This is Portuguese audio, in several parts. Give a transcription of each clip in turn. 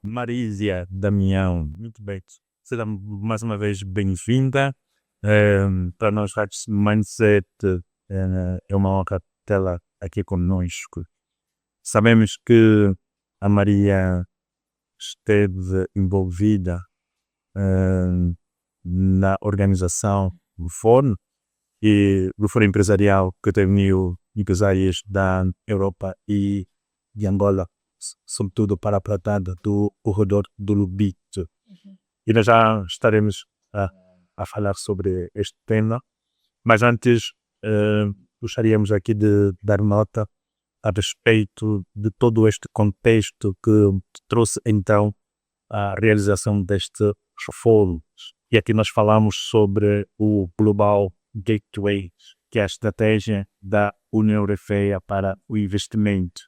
Marísia Damião, muito bem. Seja mais uma vez bem-vinda para nós, Rádio Mindset. É uma honra tê-la aqui conosco. Sabemos que a Maria esteve envolvida na organização do Fórum e do Fórum Empresarial que reuniu empresários da Europa e de Angola, sobretudo para a platada do corredor do Lubito. E nós já estaremos a falar sobre este tema, mas antes gostaríamos aqui de dar nota a respeito de todo este contexto que trouxe então a realização deste fórum. E aqui nós falamos sobre o Global Gateway, que é a estratégia da União Europeia para o investimento.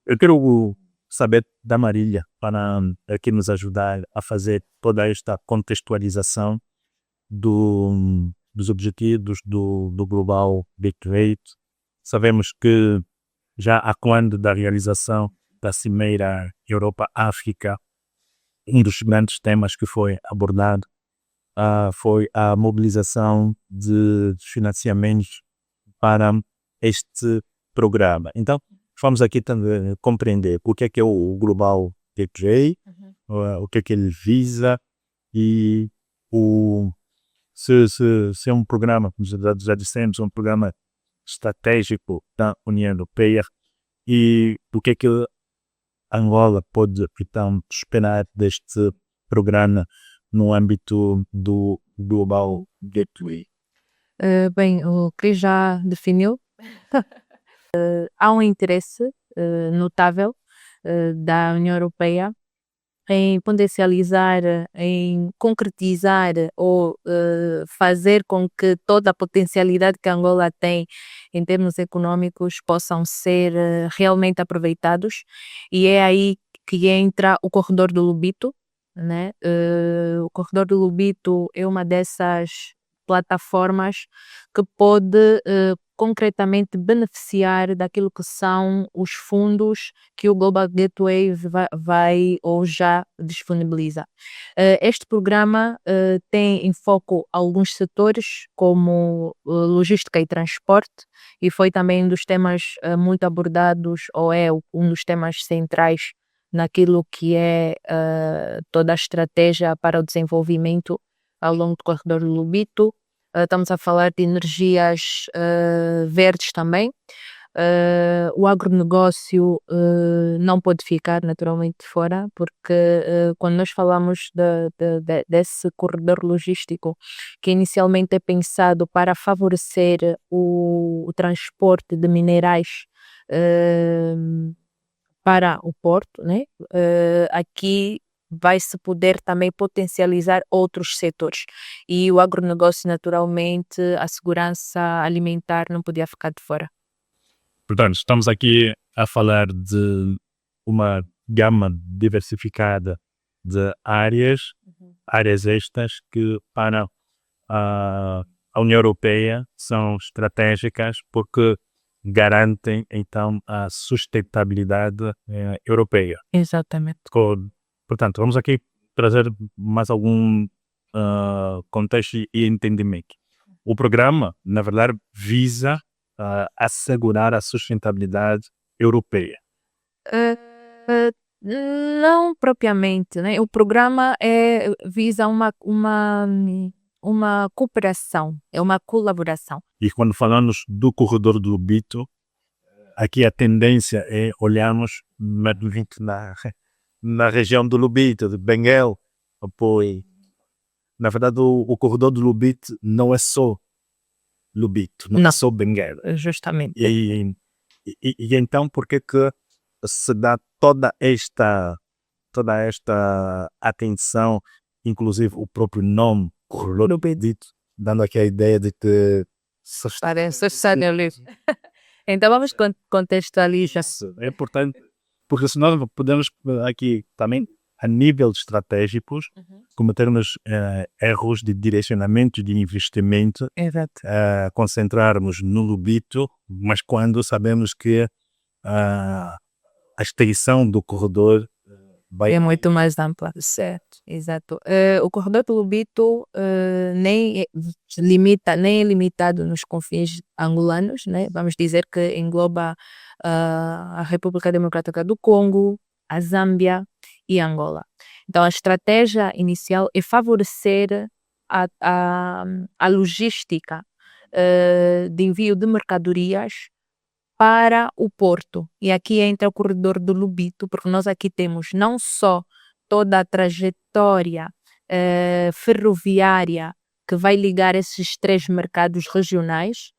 Eu quero saber da Marília para aqui nos ajudar a fazer toda esta contextualização dos objetivos do Global Gateway. Sabemos que já há quando da realização da Cimeira Europa-África, um dos grandes temas que foi abordado foi a mobilização de financiamentos para este programa. Então, vamos aqui também compreender o que é o Global Gateway, o que é que ele visa e se é um programa, como já dissemos, um programa estratégico da União Europeia e o que é que Angola pode então esperar deste programa no âmbito do Global Gateway. Bem, o Cris já definiu. Há um interesse notável da União Europeia em potencializar, em concretizar ou fazer com que toda a potencialidade que Angola tem em termos econômicos possam ser realmente aproveitados, e é aí que entra o Corredor do Lubito, né? O Corredor do Lubito é uma dessas plataformas que pode concretamente beneficiar daquilo que são os fundos que o Global Gateway vai ou já disponibiliza. Este programa tem em foco alguns setores como logística e transporte, e foi também um dos temas muito abordados, ou é um dos temas centrais naquilo que é toda a estratégia para o desenvolvimento ao longo do Corredor do Lubito. Estamos a falar de energias verdes também. O agronegócio não pode ficar naturalmente fora, porque quando nós falamos desse corredor logístico, que inicialmente é pensado para favorecer o transporte de minerais para o porto, né? Aqui vai-se poder também potencializar outros setores. E o agronegócio, naturalmente, a segurança alimentar não podia ficar de fora. Portanto, estamos aqui a falar de uma gama diversificada de áreas estas que para a União Europeia são estratégicas porque garantem então a sustentabilidade europeia. Exatamente. Portanto, vamos aqui trazer mais algum contexto e entendimento. O programa, na verdade, visa assegurar a sustentabilidade europeia. Não propriamente, né? O programa visa uma cooperação, é uma colaboração. E quando falamos do corredor do Lubito, aqui a tendência é olharmos na região do Lubito, de Benguela, apoio. Na verdade, o corredor do Lubito não é só Lubito, não é só Benguela. Justamente. E então, por que se dá toda esta atenção, inclusive o próprio nome, corredor do Lubito, dando aqui a ideia de que Então vamos contextualizar. é importante, porque senão podemos aqui também a nível estratégicos, cometermos erros de direcionamento de investimento, Exato. concentrarmos no Lobito, mas quando sabemos que a extensão do corredor vai É muito mais ampla. Certo, exato. O corredor do Lobito nem é limitado nos confins angolanos, né? Vamos dizer que engloba a República Democrática do Congo, a Zâmbia e Angola. Então, a estratégia inicial é favorecer a logística de envio de mercadorias para o porto. E aqui entra o corredor do Lobito, porque nós aqui temos não só toda a trajetória ferroviária que vai ligar esses 3 mercados regionais,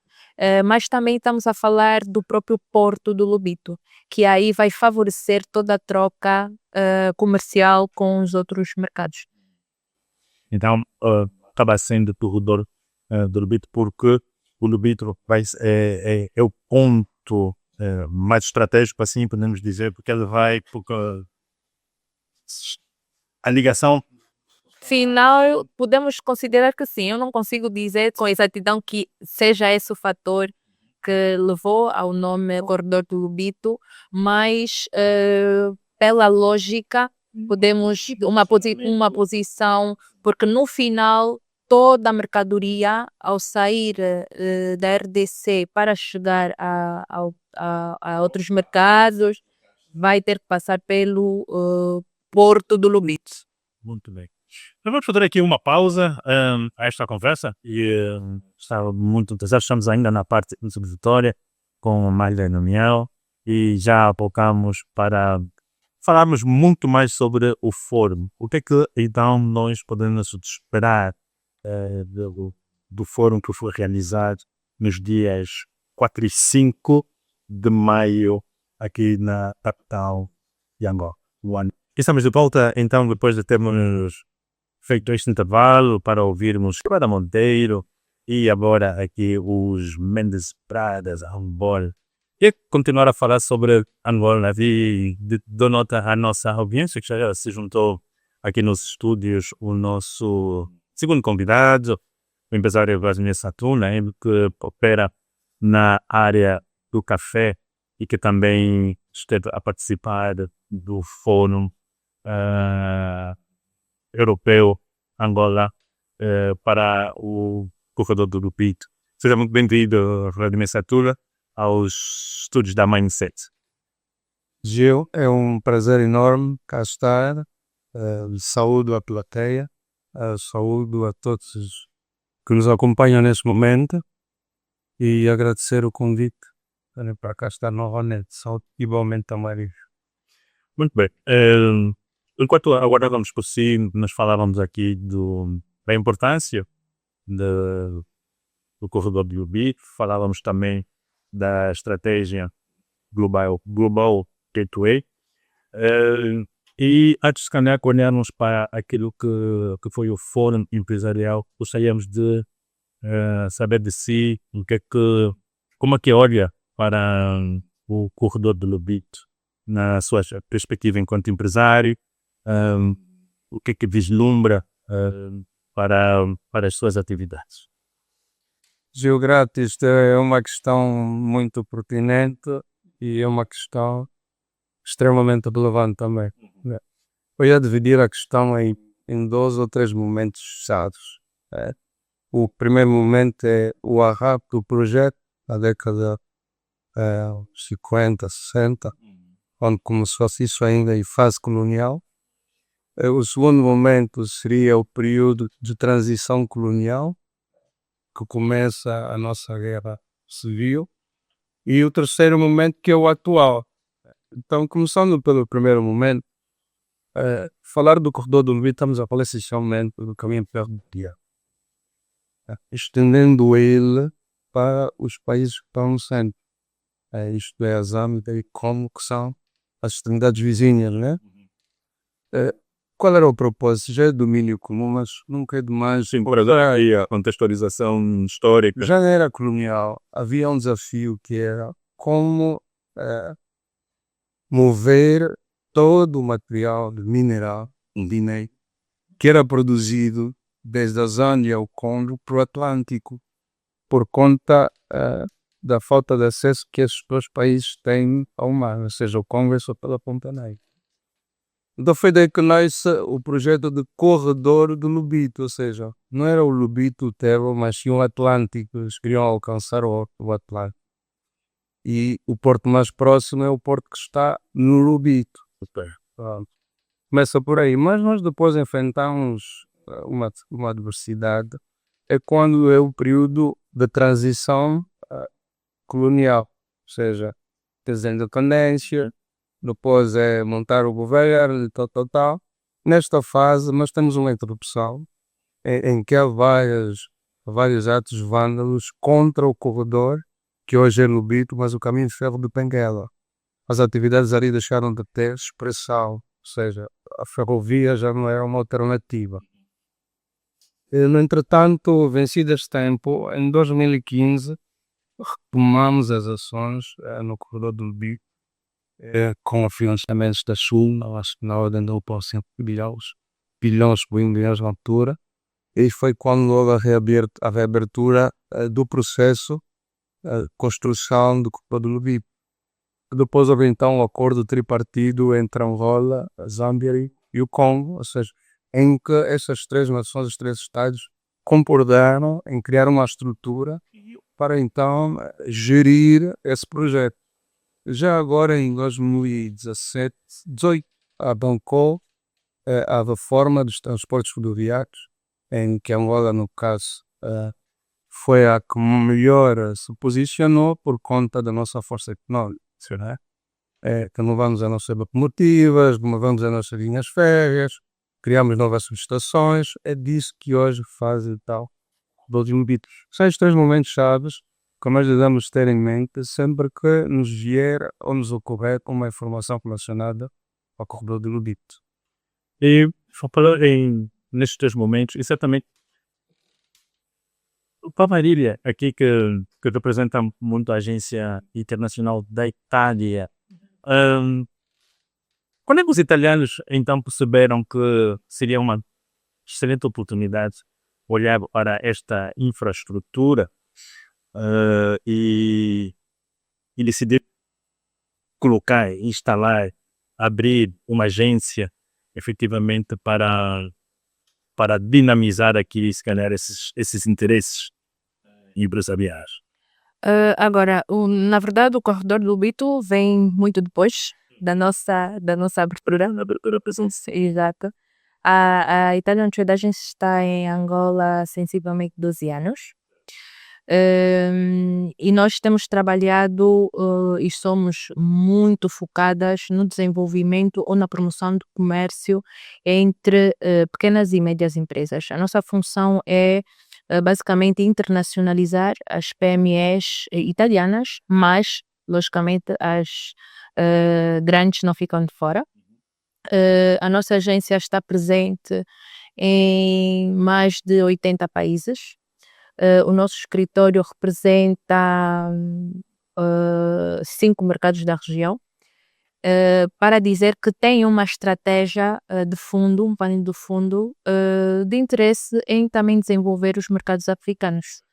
mas também estamos a falar do próprio porto do Lobito, que aí vai favorecer toda a troca comercial com os outros mercados. Então, acaba sendo o corredor do Lobito, porque o Lobito é o ponto mais estratégico, assim podemos dizer, porque ele vai, porque a ligação Final, podemos considerar que sim. Eu não consigo dizer com exatidão que seja esse o fator que levou ao nome Corredor do Lobito, mas pela lógica podemos uma posição, porque no final toda a mercadoria ao sair da RDC para chegar a outros mercados vai ter que passar pelo Porto do Lobito. muito bem. Então vamos fazer aqui uma pausa a esta conversa e estava muito interessado. Estamos ainda na parte introdutória com a Magdalena Miel e já apocamos para falarmos muito mais sobre o fórum. O que é que então nós podemos esperar do fórum que foi realizado nos dias 4 e 5 de maio aqui na capital de Angola, Luanda. Estamos de volta então depois de termos feito este intervalo para ouvirmos Clara Monteiro e agora aqui os Mendes Pradas, Angola. E continuar a falar sobre Angola e dou nota à nossa audiência que já se juntou aqui nos estúdios o nosso segundo convidado, o empresário Vladimir Satuna, que opera na área do café e que também esteve a participar do Fórum Europeu Angola para o corredor do Lobito. Seja muito bem-vindo, Vladimir Satuna, aos estúdios da Mindset. Gil, é um prazer enorme cá estar. Saúdo a plateia, saúdo a todos que nos acompanham neste momento e agradecer o convite para cá estar novamente. Saúde igualmente a Maria. Muito bem. Enquanto aguardávamos por si, nós falávamos aqui da importância do corredor do Lobito, falávamos também da estratégia Global Gateway. E antes de calhar olharmos para aquilo que foi o Fórum Empresarial, gostaríamos de saber de si como é que olha para o corredor do Lobito na sua perspectiva enquanto empresário, o que é que vislumbra para as suas atividades. Gil, grátis, isto é uma questão muito pertinente e é uma questão extremamente relevante também. Eu ia dividir a questão em 2 ou 3 momentos fechados. O primeiro momento é o arranque do projeto, na década 50, 60, onde começou-se isso ainda em fase colonial. O segundo momento seria o período de transição colonial, que começa a nossa guerra civil. E o terceiro momento, que é o atual. Então, começando pelo primeiro momento, falar do corredor do Lobito, estamos a falar essencialmente do caminho ferroviário, estendendo ele para os países que estão no centro. Isto é, a Zâmbia e Congo, que são as extremidades vizinhas, né? Qual era o propósito? Já é domínio comum, mas nunca é demais. Sim, para aí a contextualização histórica. Já na era colonial havia um desafio que era como mover todo o material mineral em Guiné que era produzido desde a Zâmbia ao Congo para o Atlântico, por conta da falta de acesso que esses dois países têm ao mar, ou seja, o Congo é só pela Ponta Negra. Então foi daí que nasce o projeto de corredor do Lobito, ou seja, não era o Lobito o Tebo, mas sim o Atlântico, eles queriam alcançar o Atlântico. E o porto mais próximo é o porto que está no Lobito. Pronto. Começa por aí, mas nós depois enfrentamos uma adversidade, é quando é o período de transição colonial, ou seja, tens a independência, depois é montar o governo e tal. Nesta fase nós temos uma interrupção em que há vários atos vândalos contra o corredor, que hoje é Lobito, mas o caminho de ferro de Benguela. As atividades ali deixaram de ter expressão, ou seja, a ferrovia já não era uma alternativa. No entretanto, vencido este tempo, em 2015, retomamos as ações no corredor do Lobito, com financiamentos da Sul, acho que na ordem de 1,5 bilhões na altura, e foi quando houve a reabertura do processo de construção do corredor do Lobito. Depois houve então o acordo tripartido entre Angola, a Zâmbia e o Congo, ou seja, em que essas três nações, os três estados, concordaram em criar uma estrutura para então gerir esse projeto. Já agora em 2017, 18, abancou a reforma dos transportes rodoviários, em que Angola, no caso, foi a que melhor se posicionou por conta da nossa força económica, né? Que renovamos as nossas locomotivas, renovamos as nossas linhas férreas, criamos novas subestações, é disso que hoje faz e tal dos Lobito. São estes três momentos chaves que nós devemos ter em mente sempre que nos vier ou nos ocorrer uma informação relacionada ao corredor do Lobito. E falando nestes 3 momentos, exatamente, o Pavarília, aqui que representa muito a Agência Internacional da Itália, quando é que os italianos então perceberam que seria uma excelente oportunidade olhar para esta infraestrutura e decidir colocar, instalar, abrir uma agência efetivamente para dinamizar aqui, se calhar, esses interesses empresariais? Agora, na verdade, o corredor do Lobito vem muito depois da nossa abertura. Exato. A Italian Trade Agency está em Angola há sensivelmente 12 anos. E nós temos trabalhado e somos muito focadas no desenvolvimento ou na promoção do comércio entre pequenas e médias empresas. A nossa função é basicamente internacionalizar as PMEs italianas, mas logicamente as grandes não ficam de fora. A nossa agência está presente em mais de 80 países. O nosso escritório representa 5 mercados da região, para dizer que tem uma estratégia de fundo, um plano de fundo de interesse em também desenvolver os mercados africanos.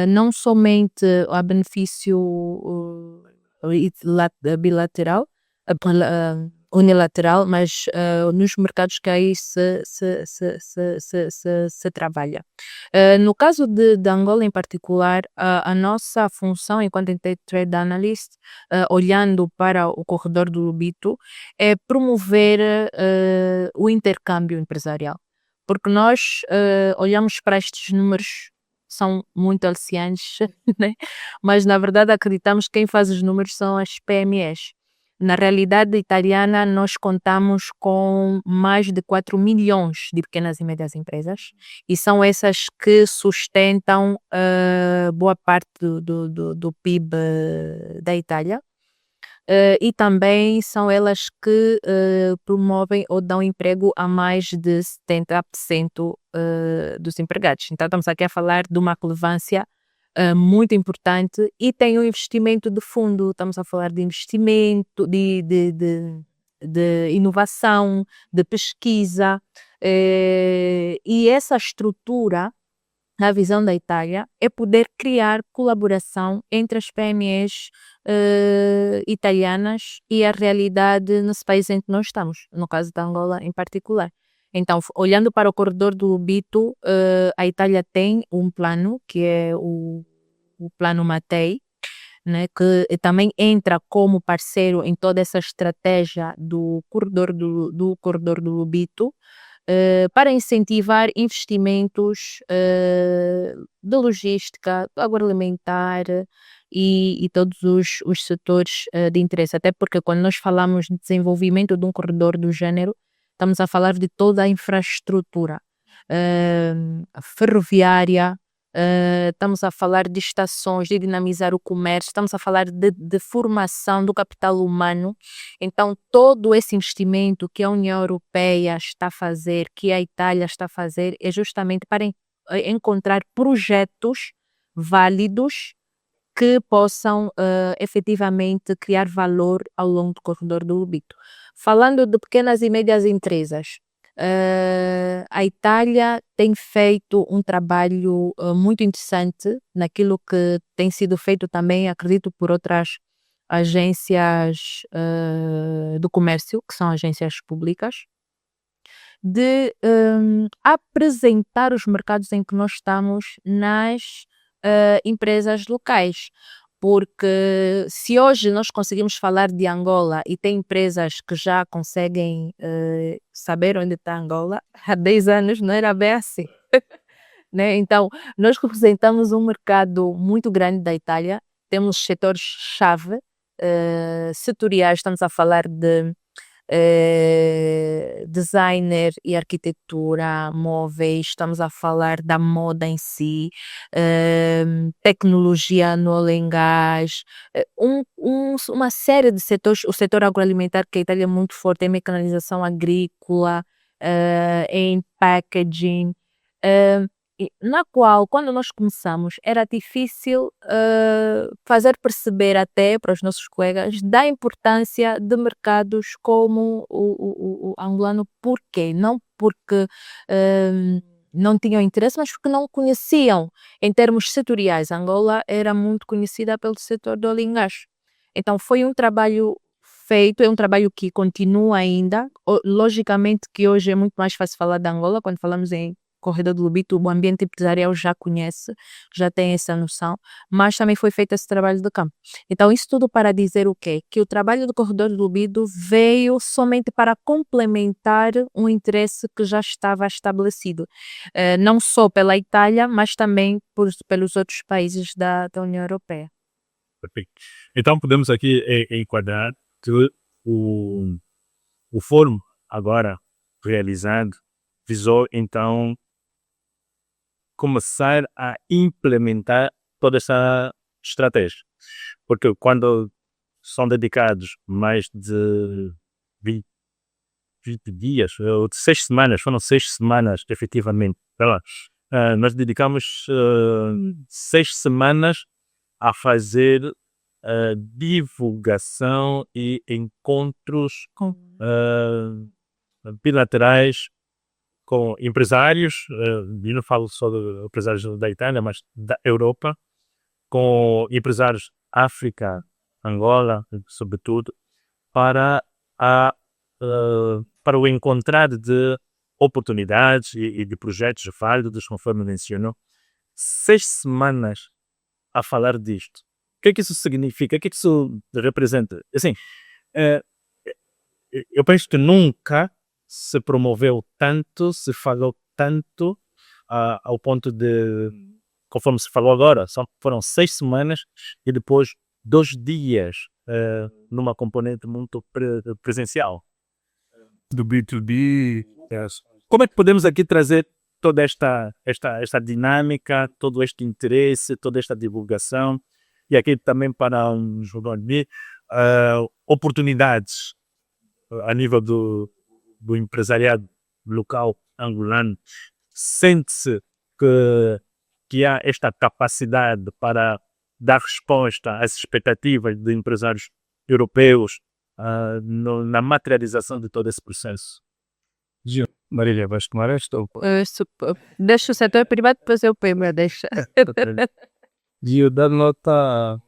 Não somente a benefício bilateral, unilateral, mas nos mercados que aí se trabalha. No caso de Angola em particular, a nossa função enquanto Trade Analyst, olhando para o corredor do Lobito, é promover o intercâmbio empresarial, porque nós olhamos para estes números, são muito aliciantes, né? Mas na verdade acreditamos que quem faz os números são as PMEs. Na realidade italiana, nós contamos com mais de 4 milhões de pequenas e médias empresas e são essas que sustentam boa parte do PIB da Itália. E também são elas que promovem ou dão emprego a mais de 70% dos empregados. Então estamos aqui a falar de uma relevância muito importante e tem um investimento de fundo. Estamos a falar de investimento, de de inovação, de pesquisa, e essa estrutura, na visão da Itália, é poder criar colaboração entre as PMEs italianas e a realidade nesse país em que nós estamos, no caso da Angola em particular. Então, olhando para o corredor do Lobito, a Itália tem um plano, que é o Plano Mattei, né, que também entra como parceiro em toda essa estratégia do corredor do Lobito, para incentivar investimentos de logística, do agroalimentar e todos os setores de interesse. Até porque quando nós falamos de desenvolvimento de um corredor do género, estamos a falar de toda a infraestrutura ferroviária, estamos a falar de estações, de dinamizar o comércio, estamos a falar de formação do capital humano. Então, todo esse investimento que a União Europeia está a fazer, que a Itália está a fazer, é justamente para encontrar projetos válidos que possam efetivamente criar valor ao longo do corredor do Lobito. Falando de pequenas e médias empresas, a Itália tem feito um trabalho muito interessante naquilo que tem sido feito também, acredito, por outras agências do comércio, que são agências públicas, de apresentar os mercados em que nós estamos nas empresas locais. Porque se hoje nós conseguimos falar de Angola e tem empresas que já conseguem saber onde está Angola, há 10 anos não era bem assim. Né? Então, nós representamos um mercado muito grande da Itália, temos setores-chave, setoriais, estamos a falar de designer e arquitetura, móveis, estamos a falar da moda em si, tecnologia no oil and gas, uma série de setores. O setor agroalimentar, que a Itália é muito forte, em mecanização agrícola, em packaging, na qual, quando nós começamos, era difícil fazer perceber até para os nossos colegas da importância de mercados como o angolano. Porquê? Não porque não tinham interesse, mas porque não conheciam. Em termos setoriais, Angola era muito conhecida pelo setor do oil and gas. Então foi um trabalho feito, é um trabalho que continua ainda. Logicamente que hoje é muito mais fácil falar de Angola quando falamos em corredor do Lobito, o ambiente empresarial já conhece, já tem essa noção, mas também foi feito esse trabalho de campo. Então, isso tudo para dizer o quê? Que o trabalho do corredor do Lobito veio somente para complementar um interesse que já estava estabelecido, não só pela Itália, mas também pelos outros países da União Europeia. Perfeito. Então, podemos aqui enquadrar que o fórum agora realizado visou, então, começar a implementar toda essa estratégia. Porque quando são dedicados mais de 20 dias, ou de 6 semanas, foram 6 semanas efetivamente, nós dedicamos 6 semanas a fazer divulgação e encontros bilaterais com empresários, e não falo só de empresários da Itália, mas da Europa, com empresários África, Angola, sobretudo, para o encontrar de oportunidades e de projetos válidos, conforme mencionou. 6 semanas a falar disto. O que é que isso significa? O que é que isso representa? Assim, eu penso que nunca se promoveu tanto, se falou tanto, ao ponto de, conforme se falou agora, foram 6 semanas e depois 2 dias numa componente muito presencial. Do B2B. Yes. Como é que podemos aqui trazer toda esta dinâmica, todo este interesse, toda esta divulgação, e aqui também para um jogador de oportunidades a nível do empresariado local angolano? Sente-se que há esta capacidade para dar resposta às expectativas de empresários europeus na materialização de todo esse processo. Marília, vais tomar esta? Deixa o setor privado, depois eu primeiro deixo. E eu dar nota,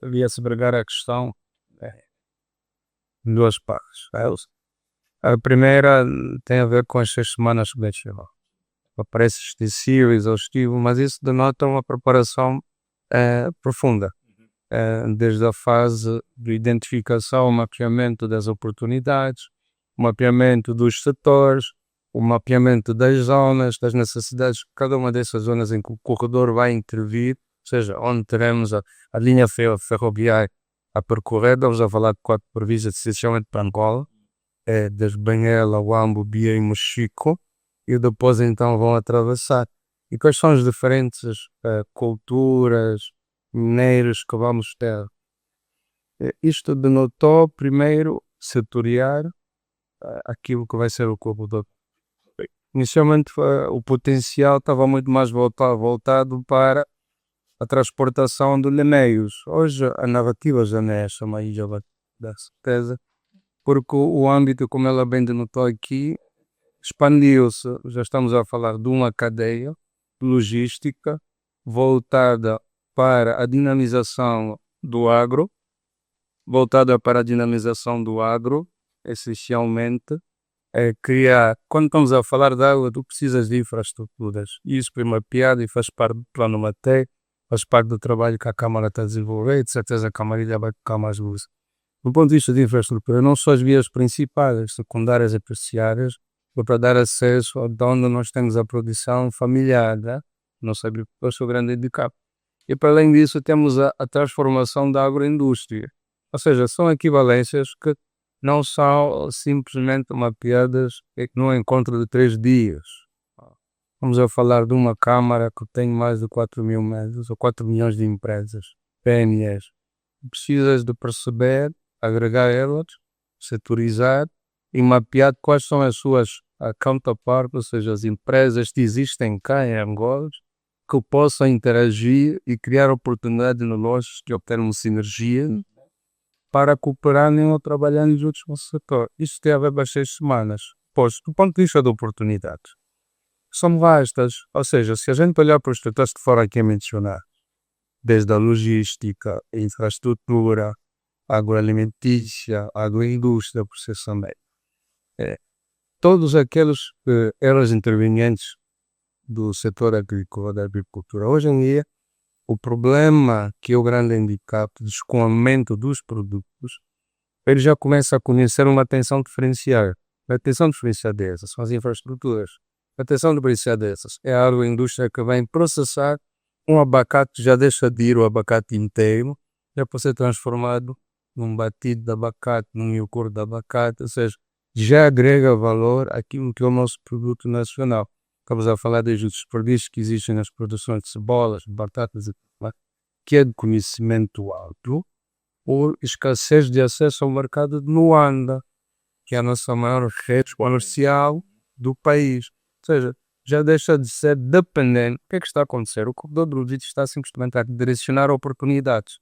havia se bregar a questão em duas partes. A primeira tem a ver com as 6 semanas que deixou. Parece extensivo, exaustivo, mas isso denota uma preparação profunda. Desde a fase de identificação, mapeamento das oportunidades, mapeamento dos setores, o mapeamento das zonas, das necessidades de cada uma dessas zonas em que o corredor vai intervir, ou seja, onde teremos a linha ferroviária a percorrer. Estamos a falar de 4 províncias, essencialmente para Angola, desde Benguela, Huambo, Bia e Mochico, e depois então vão atravessar. E quais são as diferentes culturas, mineiros que vamos ter? Isto denotou, primeiro, setoriar aquilo que vai ser o corredor. Inicialmente o potencial estava muito mais voltado para a transportação de lineios. Hoje a narrativa já não é essa, mas já vai dar certeza, porque o âmbito, como ela bem denotou aqui, expandiu-se. Já estamos a falar de uma cadeia logística voltada para a dinamização do agro, essencialmente, criar. Quando estamos a falar de água, tu precisas de infraestruturas. Isso foi mapeado e faz parte do plano Matei, faz parte do trabalho que a Câmara está a desenvolver e de certeza que a Marília vai tocar mais luz. Do ponto de vista de infraestrutura, não só as vias principais, as secundárias e terciárias, para dar acesso a onde nós temos a produção familiar, né? Nosso agricultor é o grande handicap. E para além disso temos a transformação da agroindústria. Ou seja, são equivalências que não são simplesmente mapeadas num encontro de 3 dias. Vamos a falar de uma Câmara que tem mais de 4.000 membros, ou 4 milhões de empresas, PMEs. Precisas de perceber, agregar elas, setorizar e mapear quais são as suas counterparts, ou seja, as empresas que existem cá em Angola, que possam interagir e criar oportunidades de negócios de obtermos sinergia para cooperarem ou trabalharem juntos no setor. Isto tem a ver com as 6 semanas. Pois, do ponto de vista de oportunidades, são vastas. Ou seja, se a gente olhar para os setores que foram aqui a mencionar, desde a logística, a infraestrutura, a agroalimentícia, a agroindústria, processamento, todos aqueles que eram os intervenientes do setor agrícola, da agricultura, hoje em dia, o problema que é o grande handicap do escoamento dos produtos, ele já começa a conhecer uma atenção diferenciada. A atenção diferenciada dessas são as infraestruturas. A atenção diferenciada dessas é a agroindústria que vem processar um abacate, já deixa de ir o abacate inteiro, já pode ser transformado num batido de abacate, num iogurte de abacate, ou seja, já agrega valor àquilo que é o nosso produto nacional. Estamos a falar dos desperdícios que existem nas produções de cebolas, batatas, que é de conhecimento alto, por escassez de acesso ao mercado de Luanda, que é a nossa maior rede comercial do país. Ou seja, já deixa de ser dependente. O que é que está a acontecer? O corredor do Logístico está simplesmente a direcionar oportunidades.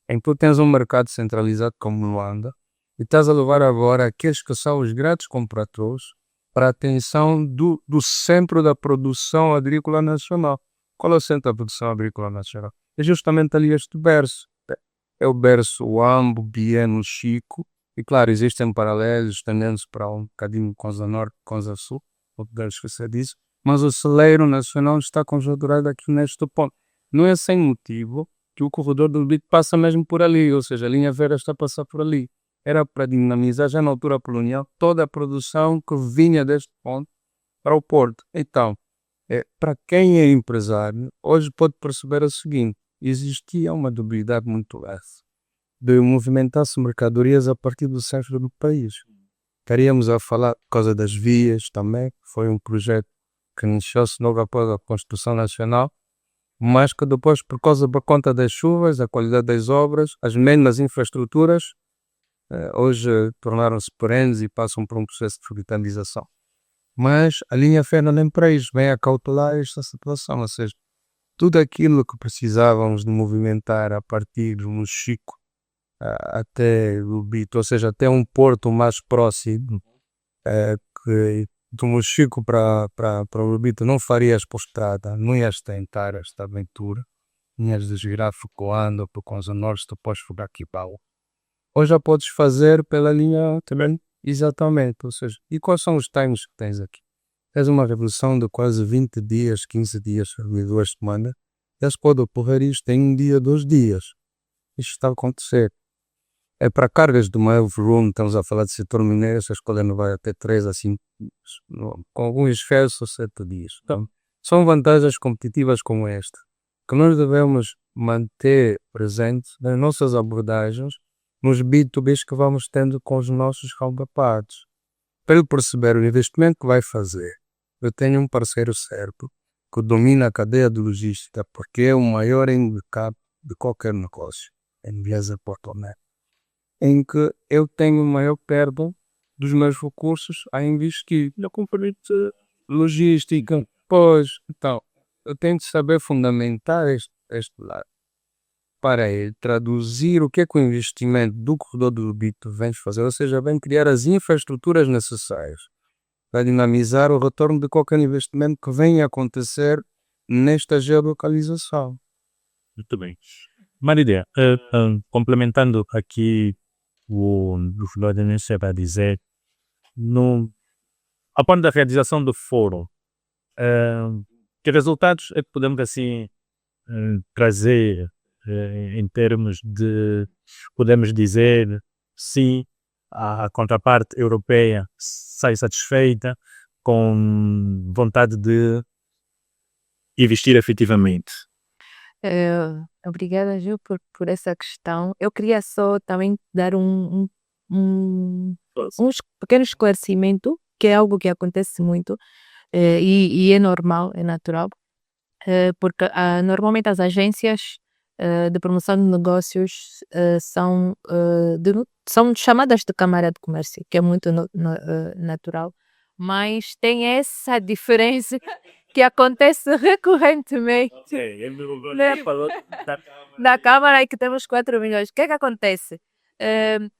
Então tens um mercado centralizado como Luanda e estás a levar agora aqueles que são os grandes compradores para a atenção do centro da produção agrícola nacional. Qual é o centro da produção agrícola nacional? É justamente ali este berço. É o berço Huambo, Bieno, Chico. E claro, existem paralelos, estendendo-se para um bocadinho Conza Norte, Conza Sul, não podemos esquecer disso. Mas o celeiro nacional está conjunturado aqui neste ponto. Não é sem motivo que o corredor do Lubito passa mesmo por ali, ou seja, a linha verde está a passar por ali. Era para dinamizar, já na altura colonial, toda a produção que vinha deste ponto para o porto. Então, para quem é empresário, hoje pode perceber o seguinte: existia uma debilidade muito grave de movimentar-se mercadorias a partir do centro do país. Estaríamos a falar por causa das vias também, foi um projeto que iniciou-se logo após a Constituição Nacional, mas que depois, por conta das chuvas, a qualidade das obras, as mesmas infraestruturas, hoje tornaram-se perenes e passam por um processo de revitalização. Mas a linha férrea nem para isso, vem a cautelar esta situação, ou seja, tudo aquilo que precisávamos de movimentar a partir do Mochico até Lubito, ou seja, até um porto mais próximo, que do Mochico para Lubito não farias por estrada, não ias tentar esta aventura, ias desvirar Fucoando por Conza Norte, depois Fugaquibau. Ou já podes fazer pela linha também, exatamente, ou seja, e quais são os times que tens aqui? Tens uma revolução de quase 20 dias, 15 dias, 2 semanas, eles podem ocorrer isto em um dia, 2 dias. Isto está a acontecer. É para cargas de uma room, estamos a falar de setor mineiro, essa escolha não vai até 3 a 5 dias, com algum esforço, 7 dias. Então, são vantagens competitivas como esta, que nós devemos manter presente nas nossas abordagens, nos B2Bs que vamos tendo com os nossos counterparts. Para ele perceber o investimento que vai fazer, eu tenho um parceiro certo que domina a cadeia de logística, porque é o maior handicap de qualquer negócio, em Beleza Porto-Net, em que eu tenho maior perda dos meus recursos a investir na componente logística. Pois, então, eu tenho de saber fundamentar este lado para ele traduzir o que é que o investimento do corredor do Lubito vem fazer, ou seja, vem criar as infraestruturas necessárias para dinamizar o retorno de qualquer investimento que venha a acontecer nesta geolocalização. Muito bem. Marília, complementando aqui o Florêncio vai dizer, a ponto da realização do fórum, que resultados é que podemos assim trazer em termos de, podemos dizer, sim, a contraparte europeia sai satisfeita, com vontade de investir efetivamente. Obrigada, Gil, por essa questão. Eu queria só também dar um pequeno esclarecimento, que é algo que acontece muito, e é normal, é natural, porque normalmente as agências de promoção de negócios são chamadas de Câmara de Comércio, que é muito natural, mas tem essa diferença que acontece recorrentemente na Câmara e que temos 4 milhões. O que é que acontece?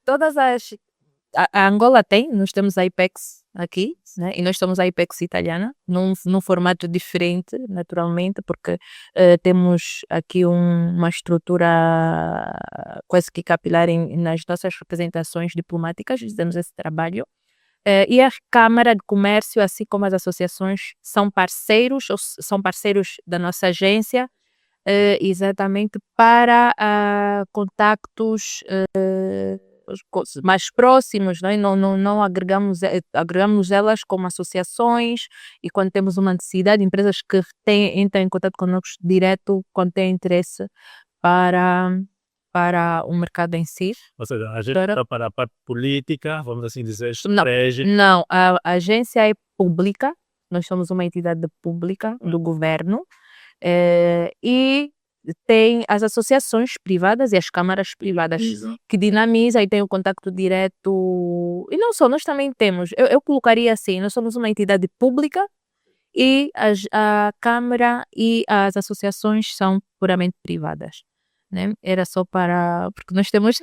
Todas a Angola nós temos a IPEX aqui, né? E nós somos a IPEX italiana, num formato diferente, naturalmente, porque temos aqui uma estrutura quase que capilar nas nossas representações diplomáticas, fizemos esse trabalho. E a Câmara de Comércio, assim como as associações, são parceiros da nossa agência, exatamente para contactos mais próximos, não é? Não agregamos elas como associações, e quando temos uma necessidade, empresas que entram em contato conosco direto quando têm interesse para o mercado em si. Ou seja, a gente está para a parte política, vamos assim dizer, Não, estratégica. não, a agência é pública, nós somos uma entidade pública do governo, e tem as associações privadas e as câmaras privadas que dinamizam e tem o contacto direto. E não só, nós também temos, eu colocaria assim, nós somos uma entidade pública e a Câmara e as associações são puramente privadas, né? Era só porque nós temos.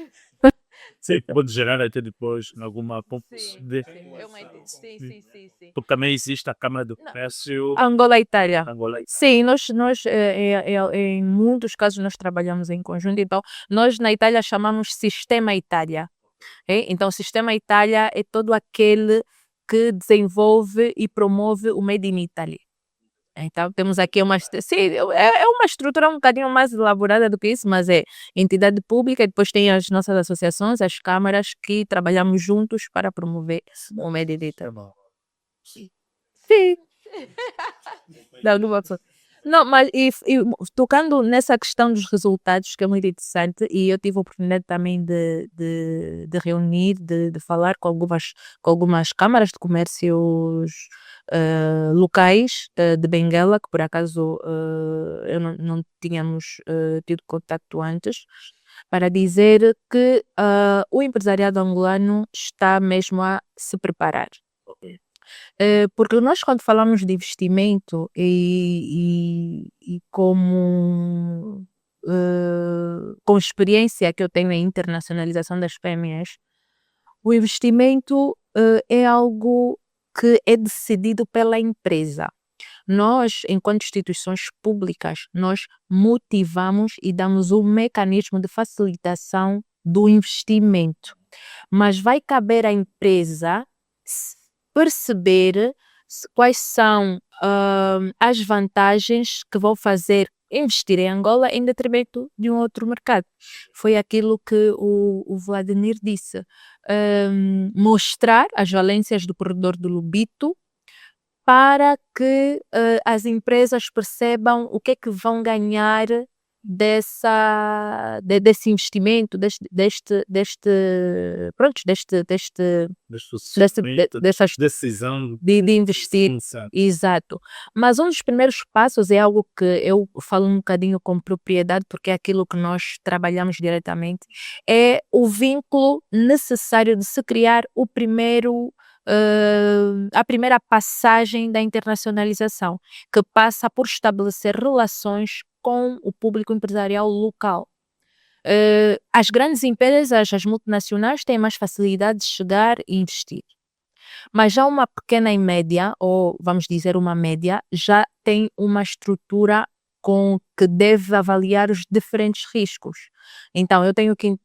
Sim, pode gerar até depois alguma confusão. Porque também existe a Câmara do Comércio Angola e Itália. Angola. Sim, nós em muitos casos nós trabalhamos em conjunto, então nós na Itália chamamos Sistema Itália. Então o Sistema Itália é todo aquele que desenvolve e promove o Made in Italy. Então temos aqui sim, é uma estrutura um bocadinho mais elaborada do que isso, mas é entidade pública e depois tem as nossas associações, as câmaras, que trabalhamos juntos para promover o Made in Italy. Sim. Não, mas tocando nessa questão dos resultados, que é muito interessante, e eu tive a oportunidade também de reunir, de falar com algumas câmaras de comércios locais de Benguela, que por acaso eu não tínhamos tido contacto antes, para dizer que o empresariado angolano está mesmo a se preparar. Porque nós, quando falamos de investimento e como com experiência que eu tenho em internacionalização das PMEs, o investimento é algo que é decidido pela empresa. Nós, enquanto instituições públicas, nós motivamos e damos um mecanismo de facilitação do investimento. Mas vai caber à empresa perceber quais são as vantagens que vão fazer investir em Angola em detrimento de um outro mercado. Foi aquilo que o Vladimir disse. Mostrar as valências do corredor do Lobito para que as empresas percebam o que é que vão ganhar desse investimento, dessas decisão de investir. Exato. Mas um dos primeiros passos é algo que eu falo um bocadinho com propriedade, porque é aquilo que nós trabalhamos diretamente, é o vínculo necessário de se criar a primeira passagem da internacionalização, que passa por estabelecer relações com o público empresarial local. As grandes empresas, as multinacionais, têm mais facilidade de chegar e investir. Mas já uma pequena e média, ou vamos dizer uma média, já tem uma estrutura com que deve avaliar os diferentes riscos. Então, eu tenho que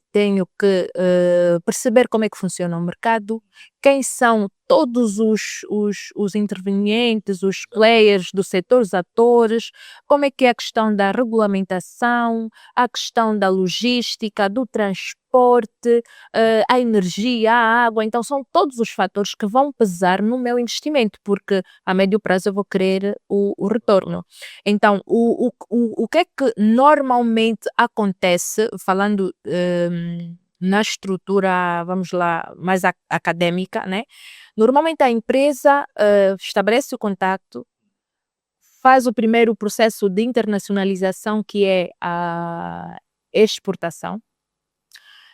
perceber como é que funciona o mercado, quem são todos os intervenientes, os players do setor, os atores, como é que é a questão da regulamentação, a questão da logística, do transporte, a energia, a água. Então, são todos os fatores que vão pesar no meu investimento, porque a médio prazo eu vou querer o retorno. Então, o que é que normalmente acontece, falando na estrutura, vamos lá, mais académica, né? Normalmente a empresa estabelece o contacto, faz o primeiro processo de internacionalização, que é a exportação.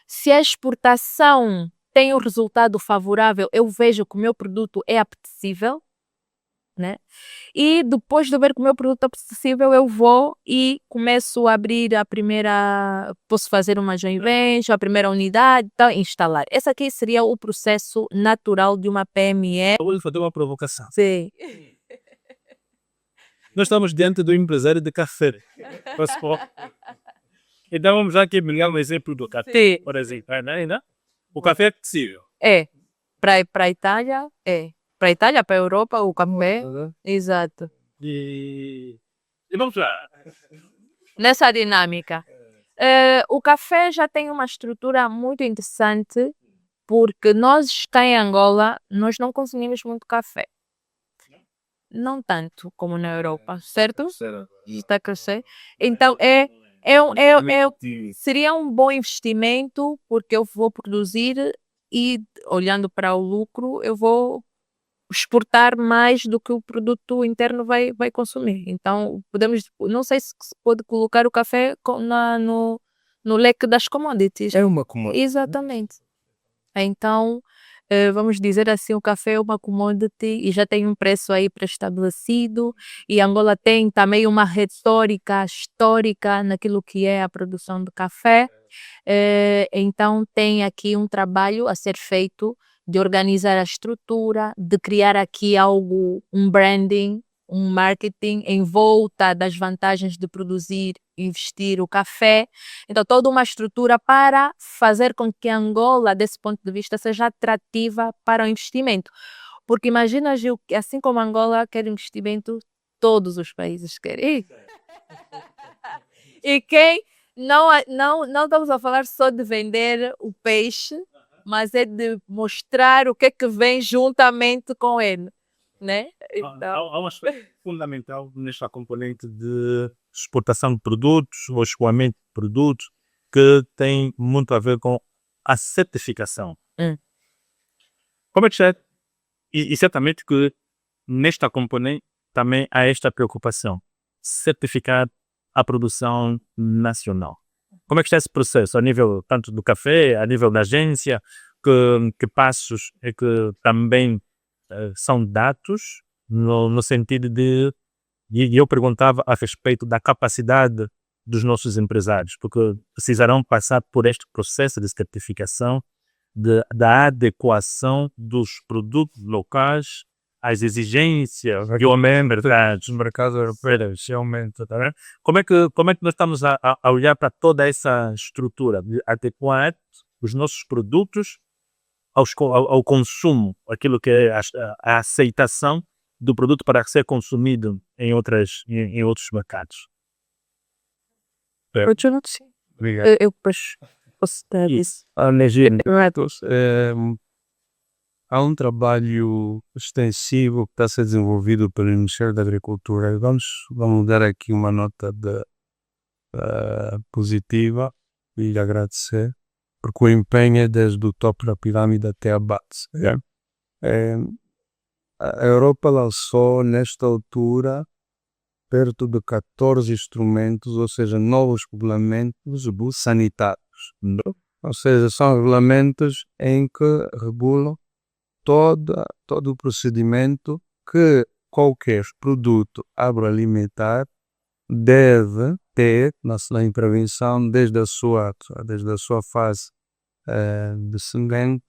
Se a exportação tem um resultado favorável, eu vejo que o meu produto é apetecível, né? E depois de ver que o meu produto é apetecível, eu vou e começo a abrir posso fazer uma joint venture, a primeira unidade, então, instalar. Esse aqui seria o processo natural de uma PME. Eu vou lhe fazer uma provocação. Sim. Nós estamos diante do empresário de café. Então vamos já aqui pegar um exemplo do café. Sim. Por exemplo, né? O café é possível. É. Para a Itália, é. Para a Itália, para a Europa, o café. Exato. E vamos lá. Nessa dinâmica. O café já tem uma estrutura muito interessante, porque nós cá em Angola, nós não consumimos muito café. Não tanto como na Europa, certo? Está a crescer. Então, seria um bom investimento, porque eu vou produzir e, olhando para o lucro, eu vou exportar mais do que o produto interno vai consumir. Então, não sei se pode colocar o café no leque das commodities. É uma commodity. Exatamente. Então, vamos dizer assim, o café é uma commodity e já tem um preço aí pré-estabelecido, e Angola tem também uma retórica histórica naquilo que é a produção de café. Então, tem aqui um trabalho a ser feito de organizar a estrutura, de criar aqui um branding, um marketing em volta das vantagens de produzir, investir o café. Então, toda uma estrutura para fazer com que Angola, desse ponto de vista, seja atrativa para o investimento. Porque imagina, Gil, que assim como Angola quer investimento, todos os países querem. E quem não estamos a falar só de vender o peixe, mas é de mostrar o que é que vem juntamente com ele, né? Então, Há um aspecto fundamental nesta componente de exportação de produtos ou escoamento de produtos que tem muito a ver com a certificação. Como é que é? E certamente que nesta componente também há esta preocupação, certificar a produção nacional. Como é que está esse processo, a nível tanto do café, a nível da agência, que passos é que também são dados no sentido de, e eu perguntava a respeito da capacidade dos nossos empresários, porque precisarão passar por este processo de certificação da adequação dos produtos locais às exigências do mercado europeu, especialmente. Tá vendo? Como é que nós estamos a olhar para toda essa estrutura de adequar os nossos produtos ao consumo, aquilo que é a aceitação do produto para ser consumido em outros mercados? Eu não sei. Obrigado. Eu depois posso dar isso. Há um trabalho extensivo que está a ser desenvolvido pelo Ministério da Agricultura. Vamos dar aqui uma nota positiva e agradecer, porque o empenho é desde o topo da pirâmide até a base. A Europa lançou, nesta altura, perto de 14 instrumentos, ou seja, novos regulamentos sanitários. Ou seja, são regulamentos em que regulam todo o procedimento que qualquer produto agroalimentar deve ter na intervenção desde a sua fase de semente,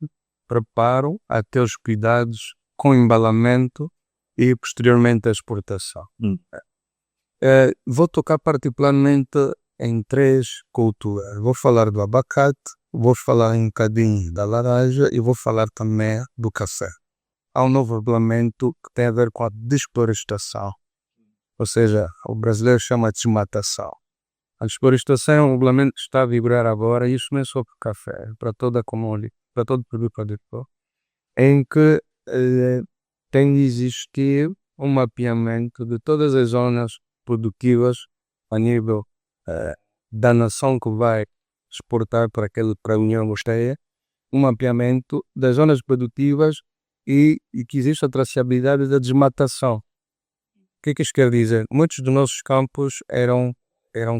preparo, até os cuidados com embalamento e posteriormente a exportação. Vou tocar particularmente em 3 culturas. Vou falar do abacate, vou falar um bocadinho da laranja e vou falar também do café. Há um novo regulamento que tem a ver com a desflorestação, ou seja, o brasileiro chama de desmatação. A desflorestação é um regulamento que está a vigorar agora, e isso não é só para o café, para toda a commodity, para todo produto agrícola, em que tem de existir um mapeamento de todas as zonas produtivas a nível da nação que vai exportar para a União Europeia, um mapeamento das zonas produtivas e que existe a traçabilidade da desmatação. O que é que isto quer dizer? Muitos dos nossos campos eram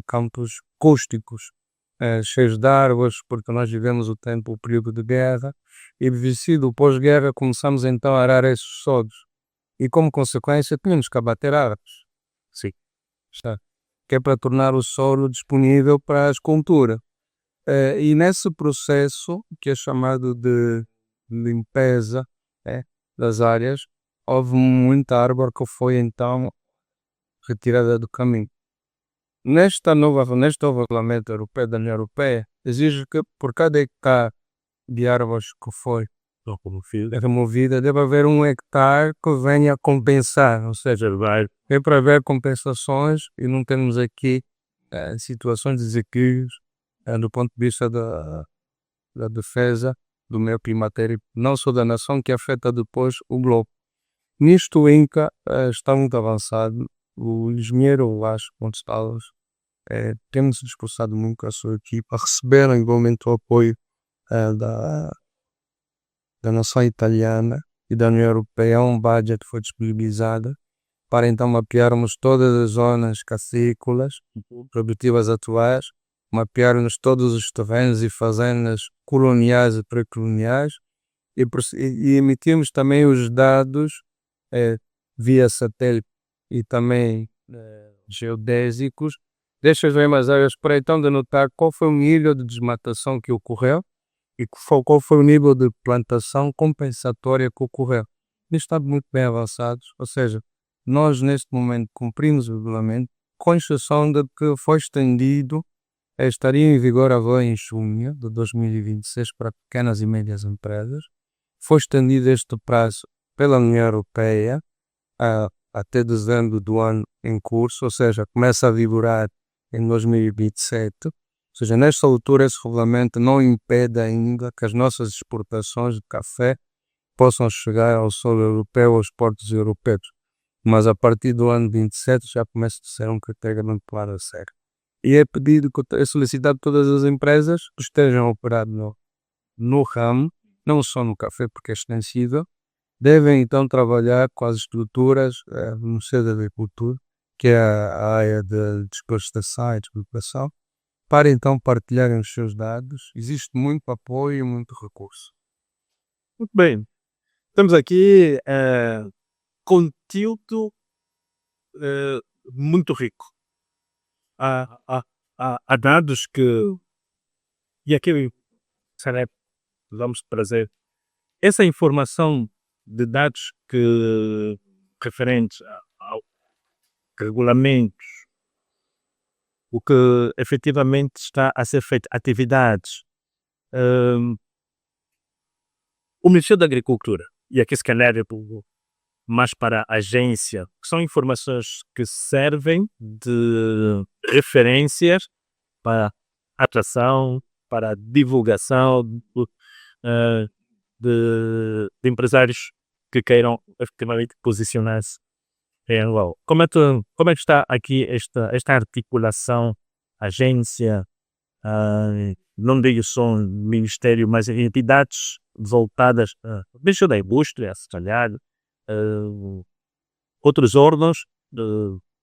campos rústicos, cheios de árvores, porque nós vivemos o período de guerra, e vestido pós-guerra começamos então a arar esses solos, e como consequência tínhamos que abater árvores. Sim. Que é para tornar o solo disponível para as culturas. E nesse processo, que é chamado de limpeza das áreas, houve muita árvore que foi então retirada do caminho. Neste novo regulamento europeu da União Europeia, exige que por cada hectare de árvores que foi removida, deve haver 1 hectare que venha a compensar, ou seja, é para haver compensações e não temos aqui situações de desequilíbrios do ponto de vista da defesa do meio climático, não só da nação, que afeta depois o globo. Nisto o INCA está muito avançado. O engenheiro Vasco Gonçalves temos esforçado muito com a sua equipa, receberam igualmente o apoio da nação italiana e da União Europeia. Um budget foi disponibilizado para então mapearmos todas as zonas cacícolas produtivas atuais, mapearmos todos os terrenos e fazendas coloniais e pré-coloniais e emitirmos também os dados via satélite e também geodésicos destas mesmas áreas para então denotar qual foi o nível de desmatação que ocorreu e qual foi o nível de plantação compensatória que ocorreu. Isto está muito bem avançado, ou seja, nós neste momento cumprimos o regulamento, com exceção de que foi estendido, estaria em vigor agora em junho de 2026 para pequenas e médias empresas. Foi estendido este prazo pela União Europeia até dezembro do ano em curso, ou seja, começa a vigorar em 2027. Ou seja, nesta altura esse regulamento não impede ainda que as nossas exportações de café possam chegar ao solo europeu, aos portos europeus. Mas a partir do ano 27 já começa a ser um critério muito claro a sério. E é solicitado a todas as empresas que estejam operadas no ramo, não só no café, porque é extensível, devem então trabalhar com as estruturas do Ministério da Agricultura, que é a área de desflorestação e desflorestação, para então partilharem os seus dados. Existe muito apoio e muito recurso. Muito bem. Temos aqui conteúdo muito rico. há dados que, e aqui, Sareb, vamos trazer essa informação de dados que referentes ao regulamentos, o que efetivamente está a ser feito, atividades. O Ministério da Agricultura, e aqui se calhar mais para a agência, que são informações que servem de referências para atração, para divulgação de empresários que queiram efetivamente posicionar-se em Angola. Como é que está aqui esta articulação, agência, não digo só um ministério, mas entidades voltadas deixa da indústria, se calhar, outros órgãos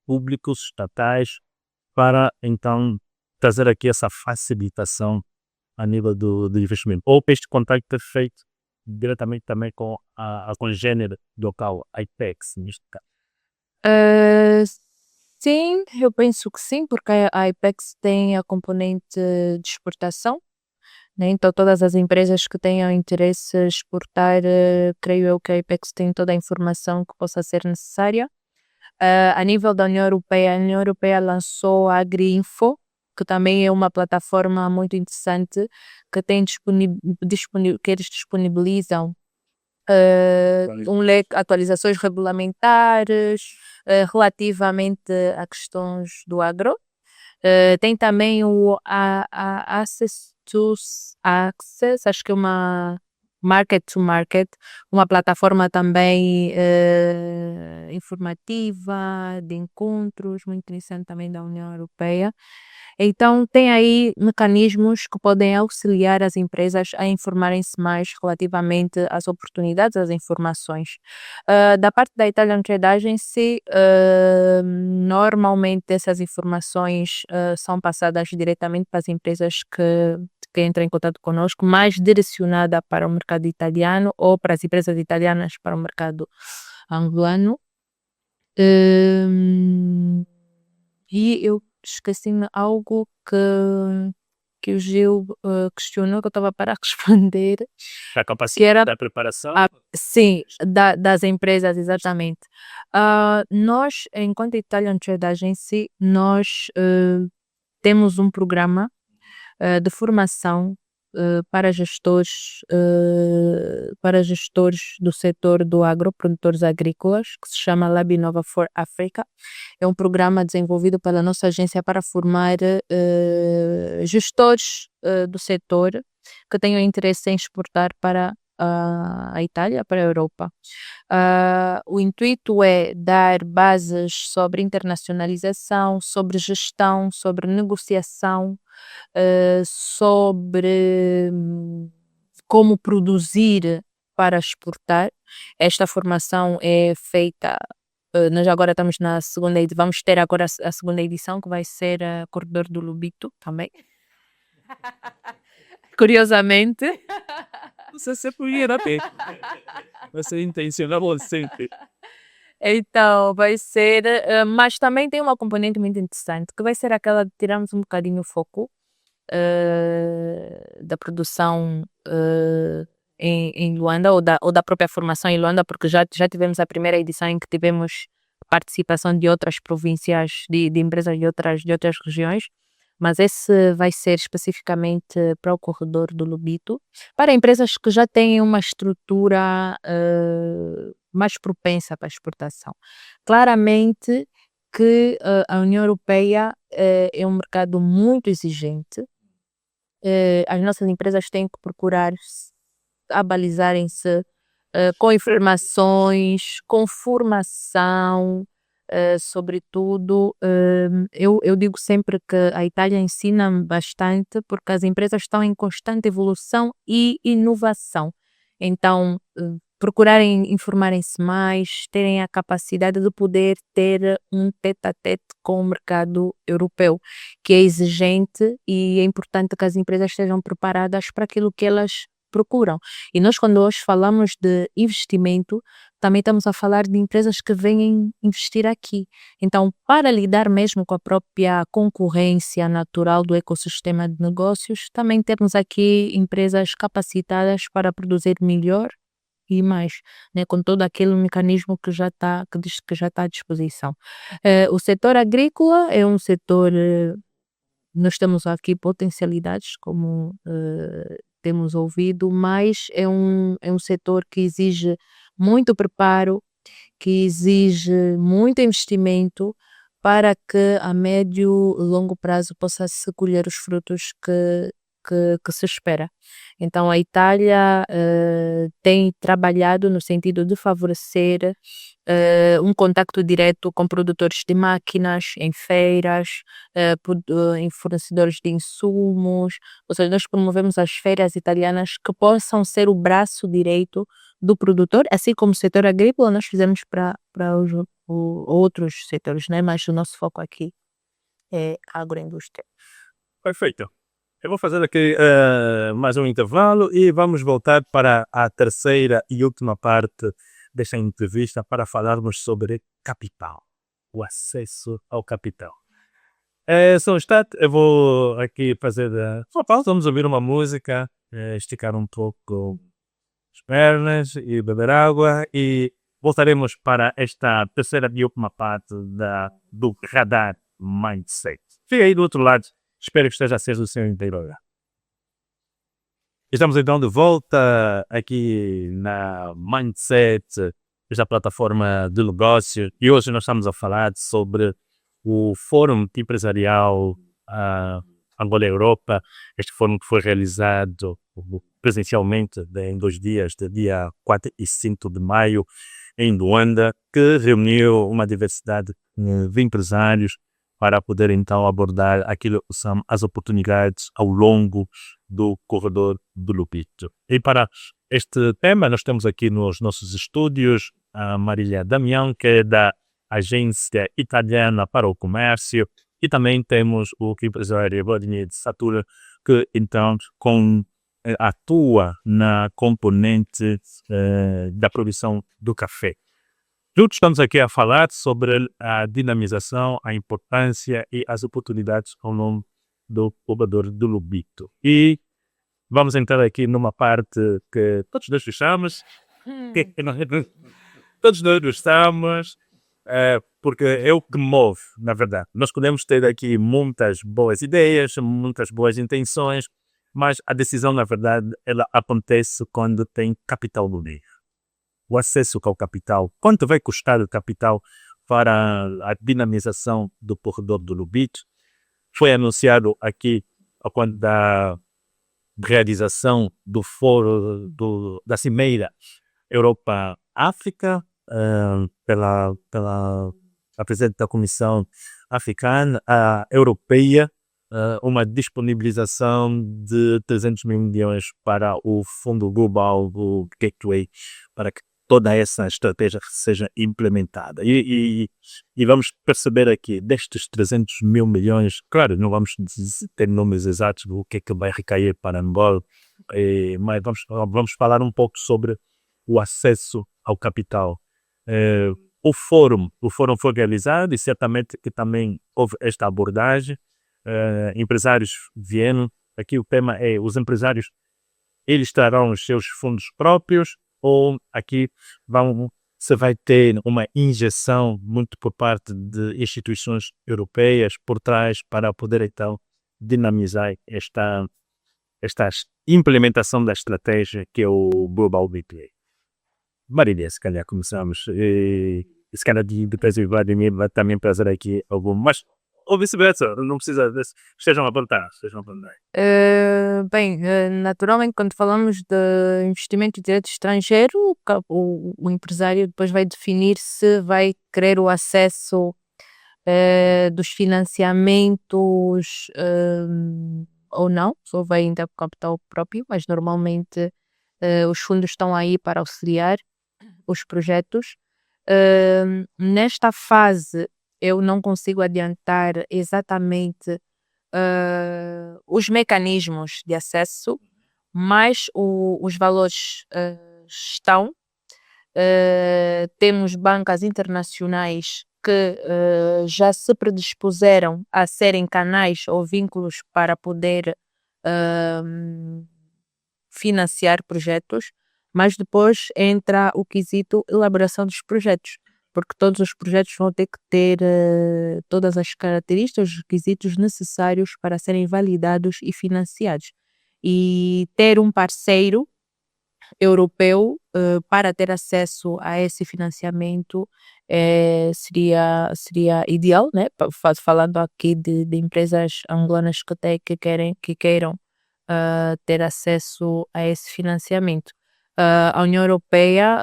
públicos, estatais, para então trazer aqui essa facilitação a nível do investimento. Ou este contacto é feito diretamente também com a congênere local, a IPEX, neste caso. Sim, eu penso que sim, porque a Apex tem a componente de exportação, né? Então todas as empresas que tenham interesse em exportar, creio eu que a Apex tem toda a informação que possa ser necessária. A nível da União Europeia, a União Europeia lançou a AgriInfo, que também é uma plataforma muito interessante, que tem que eles disponibilizam atualizações regulamentares relativamente a questões do agro. Tem também o Access to Access, acho que é uma Market to Market, uma plataforma também informativa, de encontros, muito interessante também da União Europeia. Então, tem aí mecanismos que podem auxiliar as empresas a informarem-se mais relativamente às oportunidades, às informações. Da parte da Italian Trade Agency, normalmente essas informações são passadas diretamente para as empresas que entram em contato conosco, mais direcionada para o mercado italiano ou para as empresas italianas para o mercado angolano. E eu esqueci-me algo que o Gil questionou, que eu estava para responder. A capacidade da preparação? Sim, das empresas, exatamente. Nós, enquanto Italian Trade Agency, nós temos um programa de formação para gestores do setor do agro, produtores agrícolas, que se chama Lab Innova for Africa. É um programa desenvolvido pela nossa agência para formar gestores do setor que tenham interesse em exportar para a Itália, para a Europa. O intuito é dar bases sobre internacionalização, sobre gestão, sobre negociação, sobre como produzir para exportar. Esta formação é feita, nós agora estamos na segunda edição, vamos ter agora a segunda edição, que vai ser a Corredor do Lubito também. Curiosamente. Você sempre ia na pé. Você intencionava sempre. Então, vai ser, mas também tem uma componente muito interessante, que vai ser aquela de tirarmos um bocadinho o foco da produção em Luanda, ou da própria formação em Luanda, porque já tivemos a primeira edição em que tivemos participação de outras províncias, de empresas de outras regiões, mas esse vai ser especificamente para o corredor do Lubito, para empresas que já têm uma estrutura mais propensa para a exportação. Claramente que a União Europeia é um mercado muito exigente. As nossas empresas têm que procurar abalizarem-se com informações, com formação, sobretudo. Eu digo sempre que a Itália ensina bastante, porque as empresas estão em constante evolução e inovação. Então, procurarem informarem-se mais, terem a capacidade de poder ter um tete-a-tete com o mercado europeu, que é exigente, e é importante que as empresas estejam preparadas para aquilo que elas procuram. E nós, quando hoje falamos de investimento, também estamos a falar de empresas que vêm investir aqui. Então, para lidar mesmo com a própria concorrência natural do ecossistema de negócios, também temos aqui empresas capacitadas para produzir melhor e mais, né, com todo aquele mecanismo que já está que já está à disposição. O setor agrícola é um setor, nós temos aqui potencialidades, como temos ouvido, mas é um setor que exige muito preparo, que exige muito investimento para que a médio e longo prazo possa se colher os frutos que se espera. Então a Itália tem trabalhado no sentido de favorecer um contacto direto com produtores de máquinas, em feiras, em fornecedores de insumos, ou seja, nós promovemos as feiras italianas que possam ser o braço direito do produtor, assim como o setor agrícola nós fizemos para os outros setores, né? Mas o nosso foco aqui é a agroindústria. Perfeito. Eu vou fazer aqui mais um intervalo e vamos voltar para a terceira e última parte desta entrevista para falarmos sobre capital, o acesso ao capital. Só um instante, eu vou aqui fazer uma pausa, vamos ouvir uma música, esticar um pouco as pernas e beber água e voltaremos para esta terceira e última parte do Radar Mindset. Fica aí do outro lado. Espero que esteja a ser do seu interior. Estamos então de volta aqui na Mindset, esta plataforma de negócios, e hoje nós estamos a falar sobre o Fórum Empresarial Angola-Europa, este fórum que foi realizado presencialmente em 2 dias, de dia 4 e 5 de maio, em Luanda, que reuniu uma diversidade de empresários para poder então abordar aquilo que são as oportunidades ao longo do corredor do Lubito. E para este tema nós temos aqui nos nossos estúdios a Marília Damião, que é da Agência Italiana para o Comércio, e também temos o empresário Vladimir Satura, que então atua na componente da produção do café. Juntos estamos aqui a falar sobre a dinamização, a importância e as oportunidades ao longo do corredor do Lubito. E vamos entrar aqui numa parte que todos nós gostamos, todos nós gostamos, porque é o que move, na verdade. Nós podemos ter aqui muitas boas ideias, muitas boas intenções, mas a decisão, na verdade, ela acontece quando tem capital no meio. O acesso ao capital, quanto vai custar o capital para a dinamização do corredor do Lubito? Foi anunciado aqui quando da realização do fórum da Cimeira Europa-África, pela a presidente da Comissão Africana, Europeia, uma disponibilização de 300 mil milhões para o Fundo Global do Gateway, para que toda essa estratégia seja implementada. E vamos perceber aqui, destes 300 mil milhões, claro, não vamos ter números exatos do que é que vai recair para Angola, mas vamos falar um pouco sobre o acesso ao capital. O fórum foi realizado e certamente que também houve esta abordagem. Empresários vieram, aqui o tema é, os empresários, eles trarão os seus fundos próprios, ou aqui se vai ter uma injeção muito por parte de instituições europeias por trás para poder então dinamizar esta implementação da estratégia que é o Global Gateway. Marília, se calhar começamos, se calhar depois o Vladimir vai também trazer aqui algum, mas ou vice-versa, não precisa, estejam a apontar. Bem, naturalmente, quando falamos de investimento direto estrangeiro, o empresário depois vai definir se vai querer o acesso dos financiamentos ou não, se vai ainda com capital próprio, mas normalmente os fundos estão aí para auxiliar os projetos. Nesta fase, eu não consigo adiantar exatamente os mecanismos de acesso, mas os valores estão. temos bancas internacionais que já se predispuseram a serem canais ou vínculos para poder financiar projetos, mas depois entra o quesito elaboração dos projetos, porque todos os projetos vão ter que ter todas as características, os requisitos necessários para serem validados e financiados. E ter um parceiro europeu para ter acesso a esse financiamento seria ideal, né? Falando aqui de empresas angolanas que queiram ter acesso a esse financiamento. A União Europeia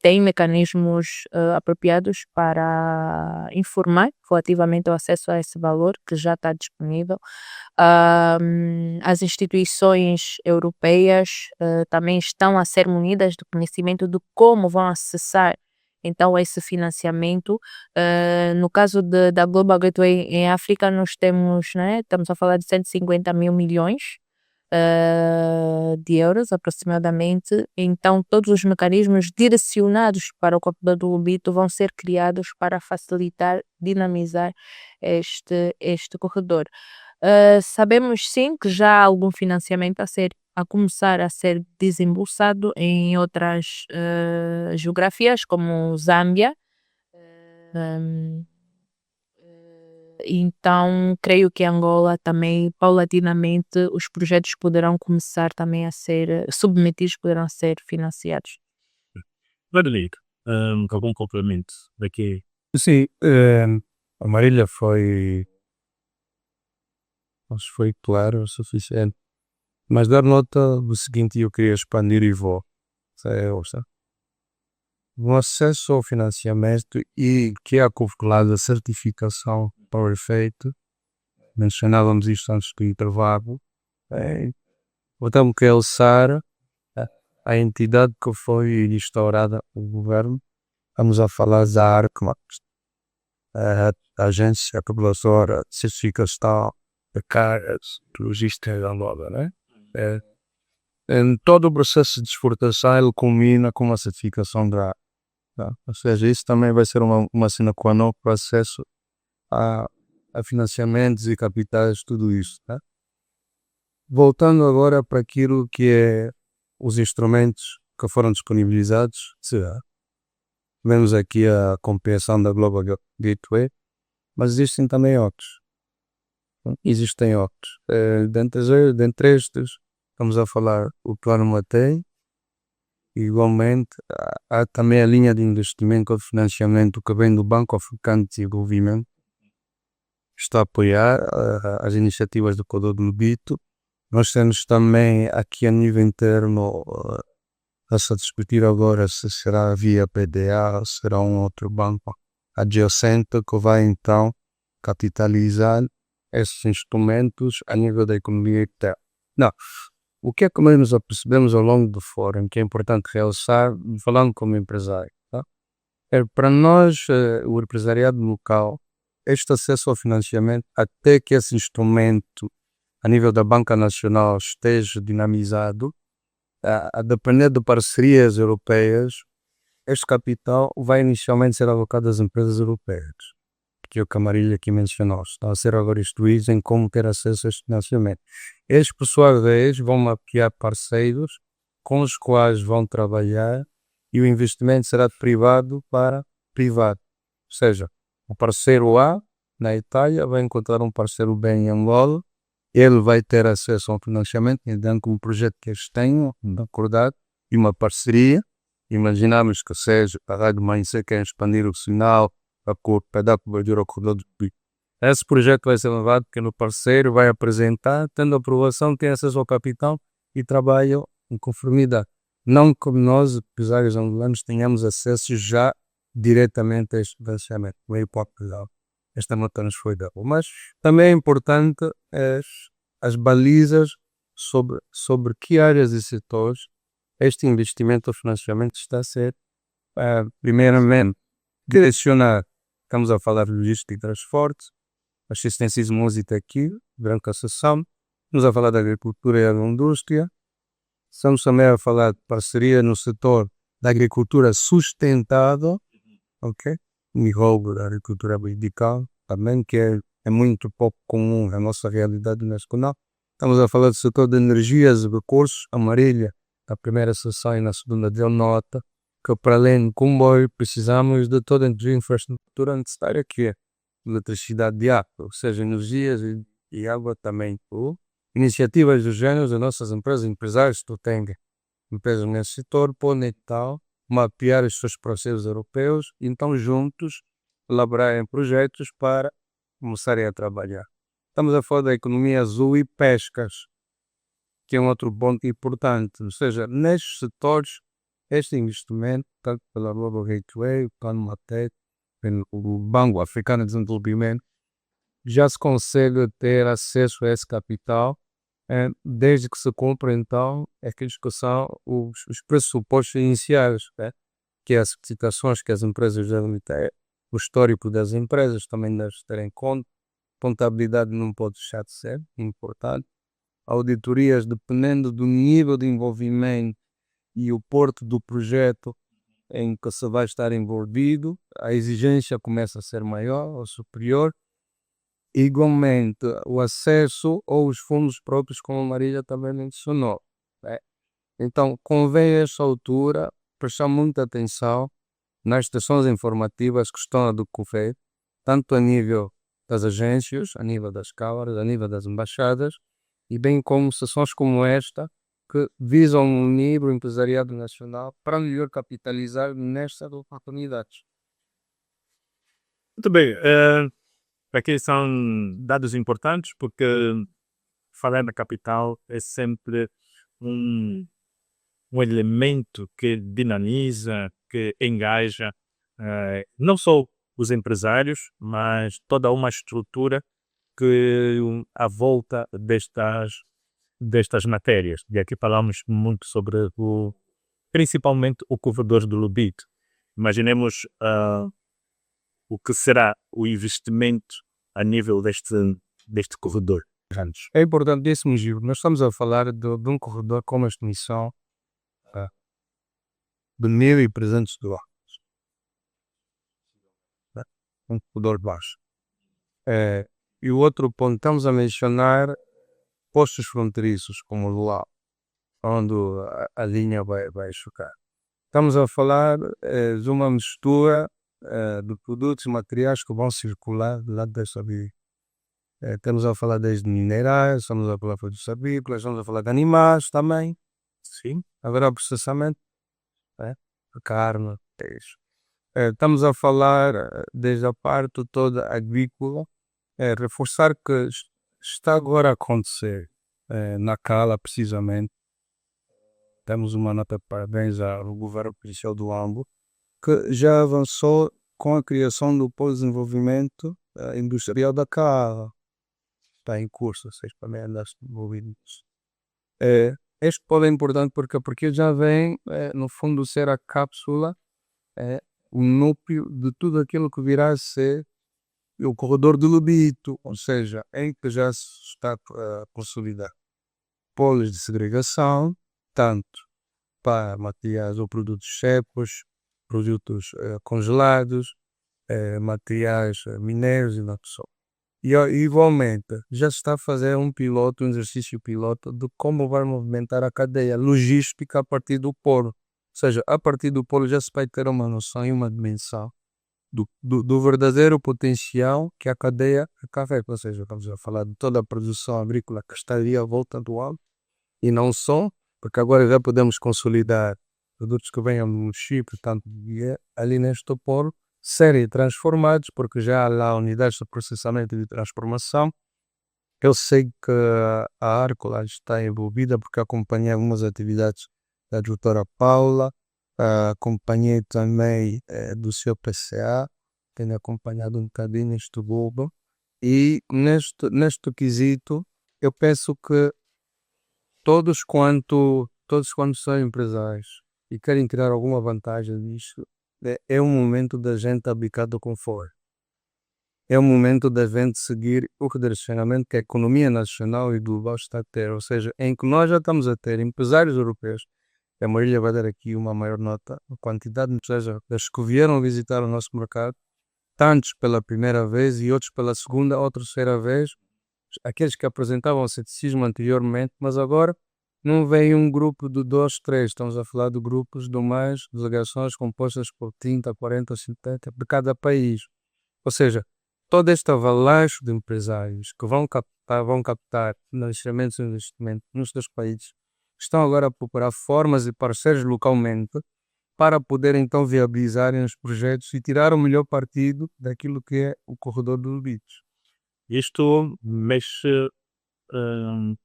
tem mecanismos apropriados para informar relativamente ao acesso a esse valor que já está disponível. As instituições europeias também estão a ser munidas de conhecimento de como vão acessar então esse financiamento. No caso da Global Gateway em África, nós temos, né, estamos a falar de 150 mil milhões de euros aproximadamente. Então todos os mecanismos direcionados para o corredor do Lobito vão ser criados para facilitar, dinamizar este corredor. Sabemos sim que já há algum financiamento a começar a ser desembolsado em outras geografias, como Zâmbia. Então, creio que Angola também, paulatinamente, os projetos poderão começar também a ser submetidos, poderão ser financiados. Frederico, algum complemento daqui? Sim, a Marília foi, acho que foi claro o suficiente. Mas dar nota do seguinte, eu queria expandir e vou. O acesso ao financiamento e que é acoplado a certificação para o efeito, mencionávamos isto antes do intervalo, temos que realçar a entidade que foi instaurada pelo governo. Estamos a falar da ARCMA, a Agência Reguladora de Certificação de Cargas de Logística de Angola, né? Em todo o processo de exportação ele culmina com a certificação da ARCMA. Tá? Ou seja, isso também vai ser uma sine qua non para o acesso a financiamentos e capitais, tudo isso. Tá? Voltando agora para aquilo que é os instrumentos que foram disponibilizados, vemos aqui a compreensão da Global Gateway, mas existem também outros. Dentre estes, estamos a falar o Plano Matei. Igualmente, há também a linha de investimento ou de financiamento que vem do Banco Africano de Desenvolvimento, que está a apoiar as iniciativas do Corredor do Lobito. Nós temos também aqui a nível interno a discutir agora se será via PDA ou será um outro banco adjacente que vai então capitalizar esses instrumentos a nível da economia interna. Não. O que é que nós apercebemos ao longo do fórum, que é importante realçar, falando como empresário? Tá? Para nós, o empresariado local, este acesso ao financiamento, até que esse instrumento, a nível da Banca Nacional, esteja dinamizado, a depender de parcerias europeias, este capital vai inicialmente ser alocado às empresas europeias, que o Camarilha aqui mencionou, está a ser agora instruídos em como ter acesso a este financiamento. Eles, por sua vez, vão mapear parceiros com os quais vão trabalhar e o investimento será de privado para privado. Ou seja, o parceiro A, na Itália, vai encontrar um parceiro B em Angola, ele vai ter acesso ao financiamento, dentro de um projeto que eles tenham acordado e uma parceria. Imaginamos que seja a Rádio Mãe Se quer expandir o sinal para dar cobertura ao corredor do Lobito. Esse projeto vai ser levado porque o parceiro vai apresentar, tendo aprovação, tem acesso ao capital e trabalham em conformidade. Não como nós, empresários angolanos, tenhamos acesso já diretamente a este financiamento. Meio popular. Esta nota nos foi dada. Mas também é importante as balizas sobre que áreas e setores este investimento ou financiamento está a ser, primeiramente, direcionar. Estamos a falar de logística e transporte, assistência de música aqui, grande associação. Estamos a falar da agricultura e agroindústria. Estamos também a falar de parceria no setor da agricultura sustentável, ok? Um rol da agricultura vertical também, que é muito pouco comum na nossa realidade nacional. Estamos a falar do setor de energias e recursos. A Marília, na primeira sessão e na segunda, deu nota que, para além do comboio, precisamos de toda a infraestrutura necessária, que é eletricidade e água, ou seja, energias e água também. Iniciativas do gênero, as nossas empresas, empresários que têm empresas nesse setor, podem então mapear os seus processos europeus e então juntos elaborarem projetos para começarem a trabalhar. Estamos a falar da economia azul e pescas, que é um outro ponto importante, ou seja, nestes setores, este investimento, tanto pela Global Gateway, o Plano Matet, o Banco Africano de Desenvolvimento, já se consegue ter acesso a esse capital, desde que se cumpra então aqueles que são os pressupostos iniciais, né? Que é as certificações que as empresas devem ter, o histórico das empresas também deve ter em conta, contabilidade não pode deixar de ser importante, auditorias dependendo do nível de envolvimento e o porte do projeto em que se vai estar envolvido, a exigência começa a ser maior ou superior. Igualmente, o acesso aos fundos próprios, como a Marília também mencionou, né? Então, convém a esta altura prestar muita atenção nas estações informativas que estão a decorrer, tanto a nível das agências, a nível das câmaras, a nível das embaixadas, e bem como sessões como esta, que visam unir o empresariado nacional para melhor capitalizar nestas oportunidades. Muito bem. Aqui são dados importantes, porque falar na capital é sempre um elemento que dinamiza, que engaja não só os empresários, mas toda uma estrutura que à volta destas matérias. E aqui falamos muito sobre principalmente o corredor do Lobito. Imaginemos o que será o investimento a nível deste corredor. É importantíssimo, Gil. Nós estamos a falar de um corredor com uma extensão de 1.300 km. Um corredor baixo. E o outro ponto, estamos a mencionar postos fronteiriços, como o lá, onde a linha vai chocar. Estamos a falar de uma mistura de produtos e materiais que vão circular lá desta via. Estamos a falar desde minerais, estamos a falar de produtos agrícolas, estamos a falar de animais também. Sim. Haverá processamento de carne, peixe. Estamos a falar desde a parte toda agrícola, reforçar que está agora a acontecer na Cala, precisamente. Temos uma nota de parabéns ao governo provincial do Ambo, que já avançou com a criação do polo de desenvolvimento industrial da Cala. Está em curso, vocês também andaste envolvidos. Este polo é importante porque já vem, no fundo, ser a cápsula, o núcleo de tudo aquilo que virá a ser o corredor do Lobito, ou seja, em que já se está a consolidar polos de segregação, tanto para materiais ou produtos secos, produtos congelados, materiais minérios e não só. E igualmente já se está a fazer um exercício piloto de como vai movimentar a cadeia logística a partir do polo. Ou seja, a partir do polo já se vai ter uma noção e uma dimensão do verdadeiro potencial que a cadeia carrega. Ou seja, estamos a falar de toda a produção agrícola que está ali à volta do Alto, e não só, porque agora já podemos consolidar produtos que venham do Chipre, tanto ali neste polo, serem transformados, porque já há lá unidades de processamento e de transformação. Eu sei que a Arcola está envolvida, porque acompanhei algumas atividades da doutora Paula, acompanhei também do seu PCA, tenho acompanhado um bocadinho este globo, e neste quesito eu penso que todos quanto são empresários e querem tirar alguma vantagem disto, é um momento da gente abdicar do conforto. É um momento da gente seguir o redirecionamento que a economia nacional e global está a ter, ou seja, em que nós já estamos a ter empresários europeus a Marília vai dar aqui uma maior nota, a quantidade de empresas que vieram visitar o nosso mercado, tantos pela primeira vez e outros pela segunda ou terceira vez, aqueles que apresentavam ceticismo anteriormente, mas agora não vem um grupo de 2, 3, estamos a falar de grupos de mais delegações compostas por 30, 40, 50 de cada país. Ou seja, todo este avalanche de empresários que vão captar financiamentos e investimentos nos seus países, estão agora a procurar formas e parceiros localmente para poder então viabilizarem os projetos e tirar o melhor partido daquilo que é o corredor dos Lubito. Isto mexe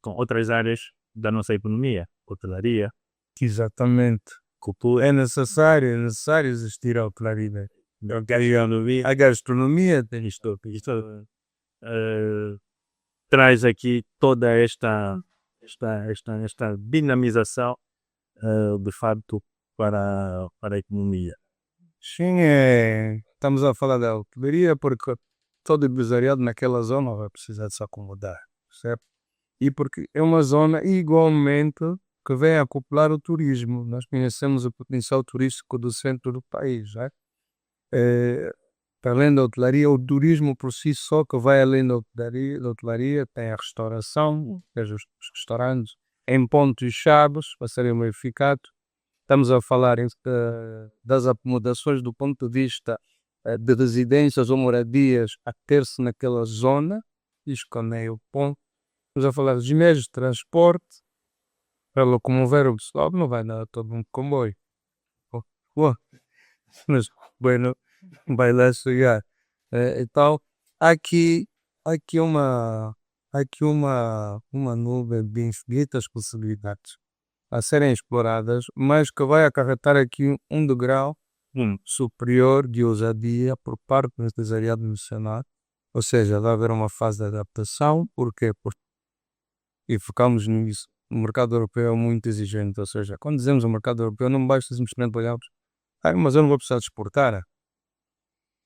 com outras áreas da nossa economia, hotelaria, Exatamente. cultura. É necessário existir a hotelaria. A gastronomia tem Isto traz aqui toda esta dinamização de facto para a economia. Sim, estamos a falar da hotelaria porque todo empresariado naquela zona vai precisar de se acomodar, certo? E porque é uma zona igualmente que vem acoplar o turismo. Nós conhecemos o potencial turístico do centro do país, né? Para além da hotelaria, o turismo por si só, que vai além da hotelaria, tem a restauração, ou seja, os restaurantes em pontos chaves para serem verificados. Estamos a falar das acomodações do ponto de vista de residências ou moradias a ter-se naquela zona, isto que é meio ponto. Estamos a falar dos meios de transporte, para locomover o pessoal, não vai dar todo um comboio. Mas, bueno, vai lá chegar. Então, há aqui, há aqui uma, há aqui uma nuvem de infinitas possibilidades a serem exploradas, mas que vai acarretar aqui um degrau superior de ousadia por parte do empresariado nacional. Ou seja, vai haver uma fase de adaptação. Porquê? E focamos nisso. O mercado europeu é muito exigente. Ou seja, quando dizemos o mercado europeu, não basta simplesmente olharmos, mas eu não vou precisar de exportar.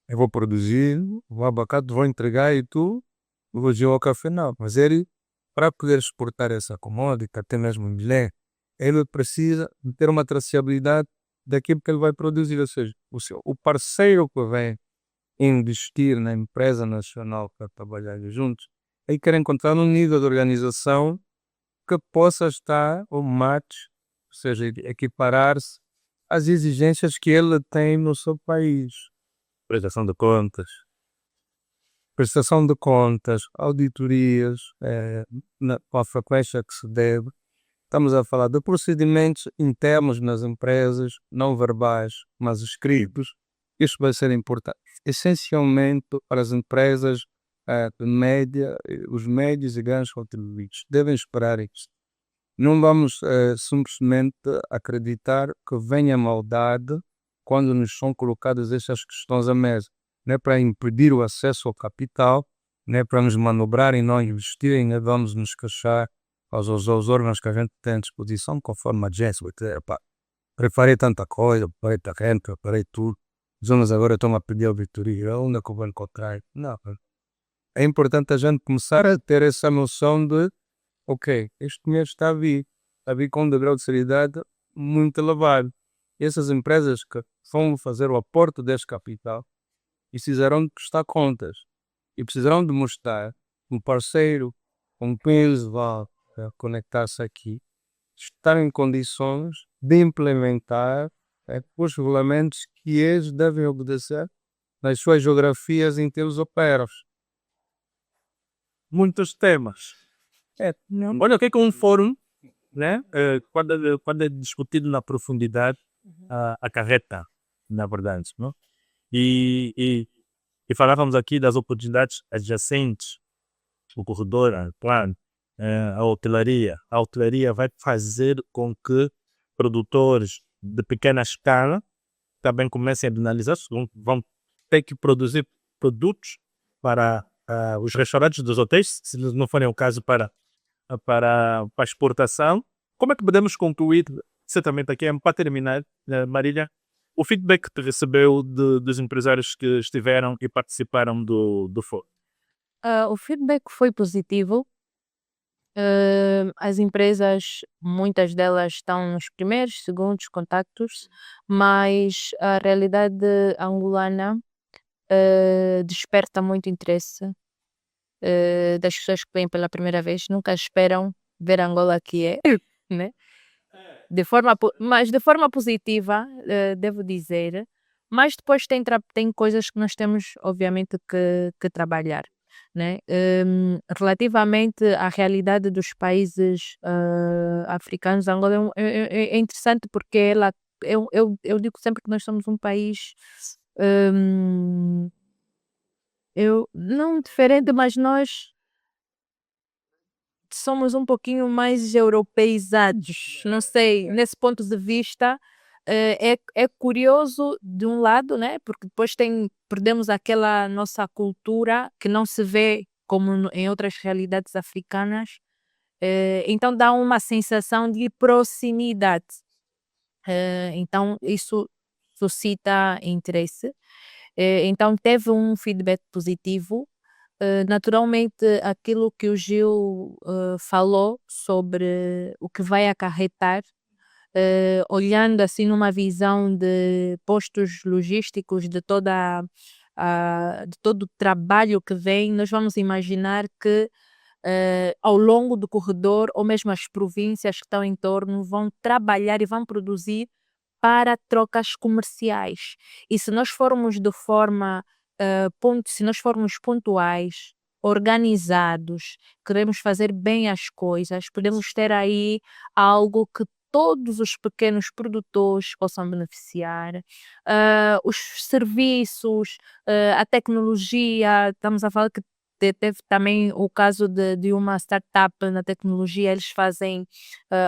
Eu vou produzir, o abacate vou entregar e tu vou dizer ao café. Não, mas ele, para poder exportar essa commodity, até mesmo em Belém, ele precisa de ter uma traceabilidade daquilo que ele vai produzir. Ou seja, o parceiro que vem investir na empresa nacional para trabalhar juntos, ele quer encontrar um nível de organização que possa estar ou match, ou seja, equiparar-se às exigências que ele tem no seu país. Prestação de contas. Prestação de contas, auditorias, com a frequência que se deve. Estamos a falar de procedimentos internos nas empresas, não verbais, mas escritos. Isto vai ser importante, essencialmente para as empresas de média, os médios e grandes contribuintes. Devem esperar isso. Não vamos simplesmente acreditar que venha maldade quando nos são colocadas estas questões à mesa. Não é para impedir o acesso ao capital, não é para nos manobrar e não investirem, não vamos nos queixar aos órgãos que a gente tem à disposição, conforme a Jesuit. Preparei tanta coisa, preparei terreno, preparei tudo. As zonas agora estão a pedir auditoria, onde é que eu vou encontrar? Não. É importante a gente começar a ter essa noção de ok, este dinheiro está a vir com um degrau de seriedade muito elevado. Essas empresas que vão fazer o aporte deste capital precisarão de prestar contas e precisarão de mostrar um parceiro com quem eles vão conectar-se aqui, estar em condições de implementar os regulamentos que eles devem obedecer nas suas geografias em que eles operam. Muitos temas. Olha o que é um fórum, né? Quando é discutido na profundidade, acarreta, na verdade. Não? E falávamos aqui das oportunidades adjacentes, o corredor, o plano, a hotelaria. A hotelaria vai fazer com que produtores de pequena escala também comecem a analisar, vão ter que produzir produtos para os restaurantes dos hotéis, se não forem o caso para exportação. Como é que podemos concluir, certamente aqui, para terminar, Marília, o feedback que te recebeu dos empresários que estiveram e participaram do fórum? O feedback foi positivo. as empresas, muitas delas estão nos primeiros, segundos contactos, mas a realidade angolana desperta muito interesse das pessoas que vêm pela primeira vez, nunca esperam ver Angola que é, né? Mas de forma positiva, devo dizer, mas depois tem coisas que nós temos, obviamente, que trabalhar, né? Relativamente à realidade dos países africanos, Angola é interessante porque eu digo sempre que nós somos um país não diferente, mas nós somos um pouquinho mais europeizados, não sei, nesse ponto de vista, é curioso de um lado, né, porque depois perdemos aquela nossa cultura que não se vê como em outras realidades africanas, então dá uma sensação de proximidade, então isso suscita interesse, então teve um feedback positivo. Naturalmente, aquilo que o Gil falou sobre o que vai acarretar, olhando assim numa visão de postos logísticos, de todo o trabalho que vem, nós vamos imaginar que ao longo do corredor, ou mesmo as províncias que estão em torno, vão trabalhar e vão produzir para trocas comerciais. E se nós formos de forma se nós formos pontuais, organizados, queremos fazer bem as coisas, podemos ter aí algo que todos os pequenos produtores possam beneficiar. Os serviços, a tecnologia, estamos a falar que teve também o caso de uma startup na tecnologia, eles fazem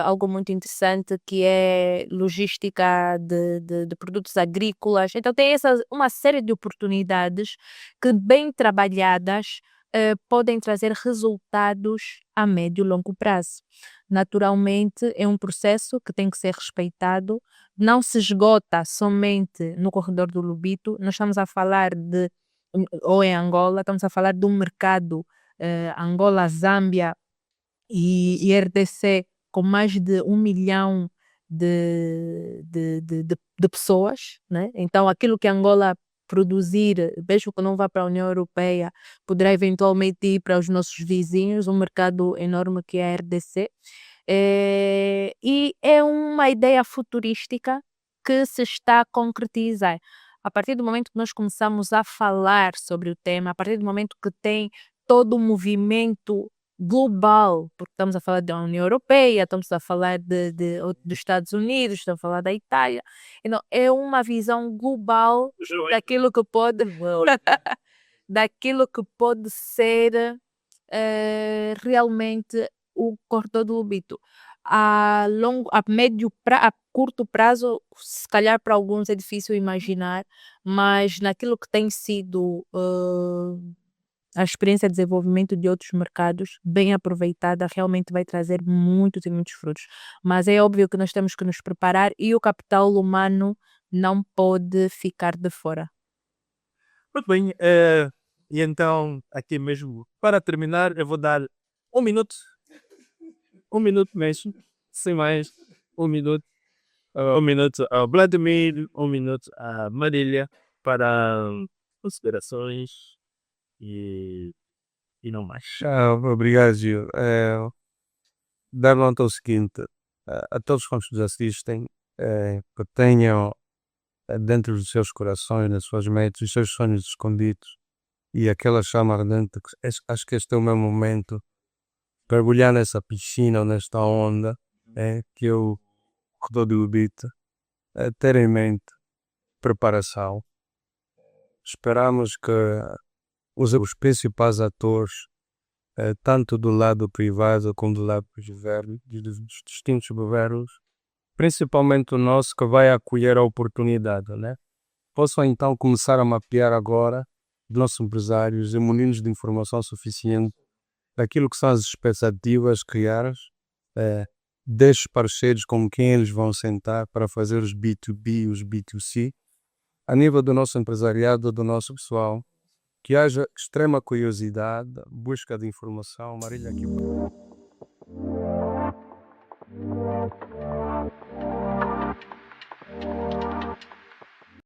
algo muito interessante que é logística de produtos agrícolas. Então tem uma série de oportunidades que, bem trabalhadas, podem trazer resultados a médio e longo prazo. Naturalmente, é um processo que tem que ser respeitado, não se esgota somente no corredor do Lobito, nós estamos a falar ou em Angola, estamos a falar de um mercado Angola, Zâmbia e RDC com mais de 1 milhão de pessoas, né? Então aquilo que Angola produzir, mesmo que não vá para a União Europeia, poderá eventualmente ir para os nossos vizinhos, um mercado enorme que é a RDC. E é uma ideia futurística que se está a concretizar. A partir do momento que nós começamos a falar sobre o tema, a partir do momento que tem todo o movimento global, porque estamos a falar da União Europeia, estamos a falar dos Estados Unidos, estamos a falar da Itália, então é uma visão global daquilo que pode daquilo que pode ser realmente o corredor do Lobito. A curto prazo, se calhar para alguns é difícil imaginar, mas naquilo que tem sido a experiência de desenvolvimento de outros mercados, bem aproveitada, realmente vai trazer muitos e muitos frutos. Mas é óbvio que nós temos que nos preparar e o capital humano não pode ficar de fora. Muito bem, e então, aqui mesmo, para terminar, eu vou dar 1 minuto. 1 minuto mesmo, sem mais. 1 minuto. 1 minuto ao Vladimir, 1 minuto à Marília, para considerações e não mais. Obrigado, Gil. Dar nota ao seguinte, a todos quantos nos assistem, que tenham dentro dos seus corações, nas suas mentes, os seus sonhos escondidos e aquela chama ardente, acho que este é o meu momento para mergulhar nessa piscina ou nesta onda, que é o corredor do Lobito, ter em mente preparação. Esperamos que os principais atores, tanto do lado privado como do lado dos distintos governos, principalmente o nosso que vai acolher a oportunidade, né? Possam então começar a mapear agora os nossos empresários e munidos de informação suficiente daquilo que são as expectativas criadas destes parceiros com quem eles vão sentar para fazer os B2B e os B2C a nível do nosso empresariado, do nosso pessoal, que haja extrema curiosidade, busca de informação. Marília aqui.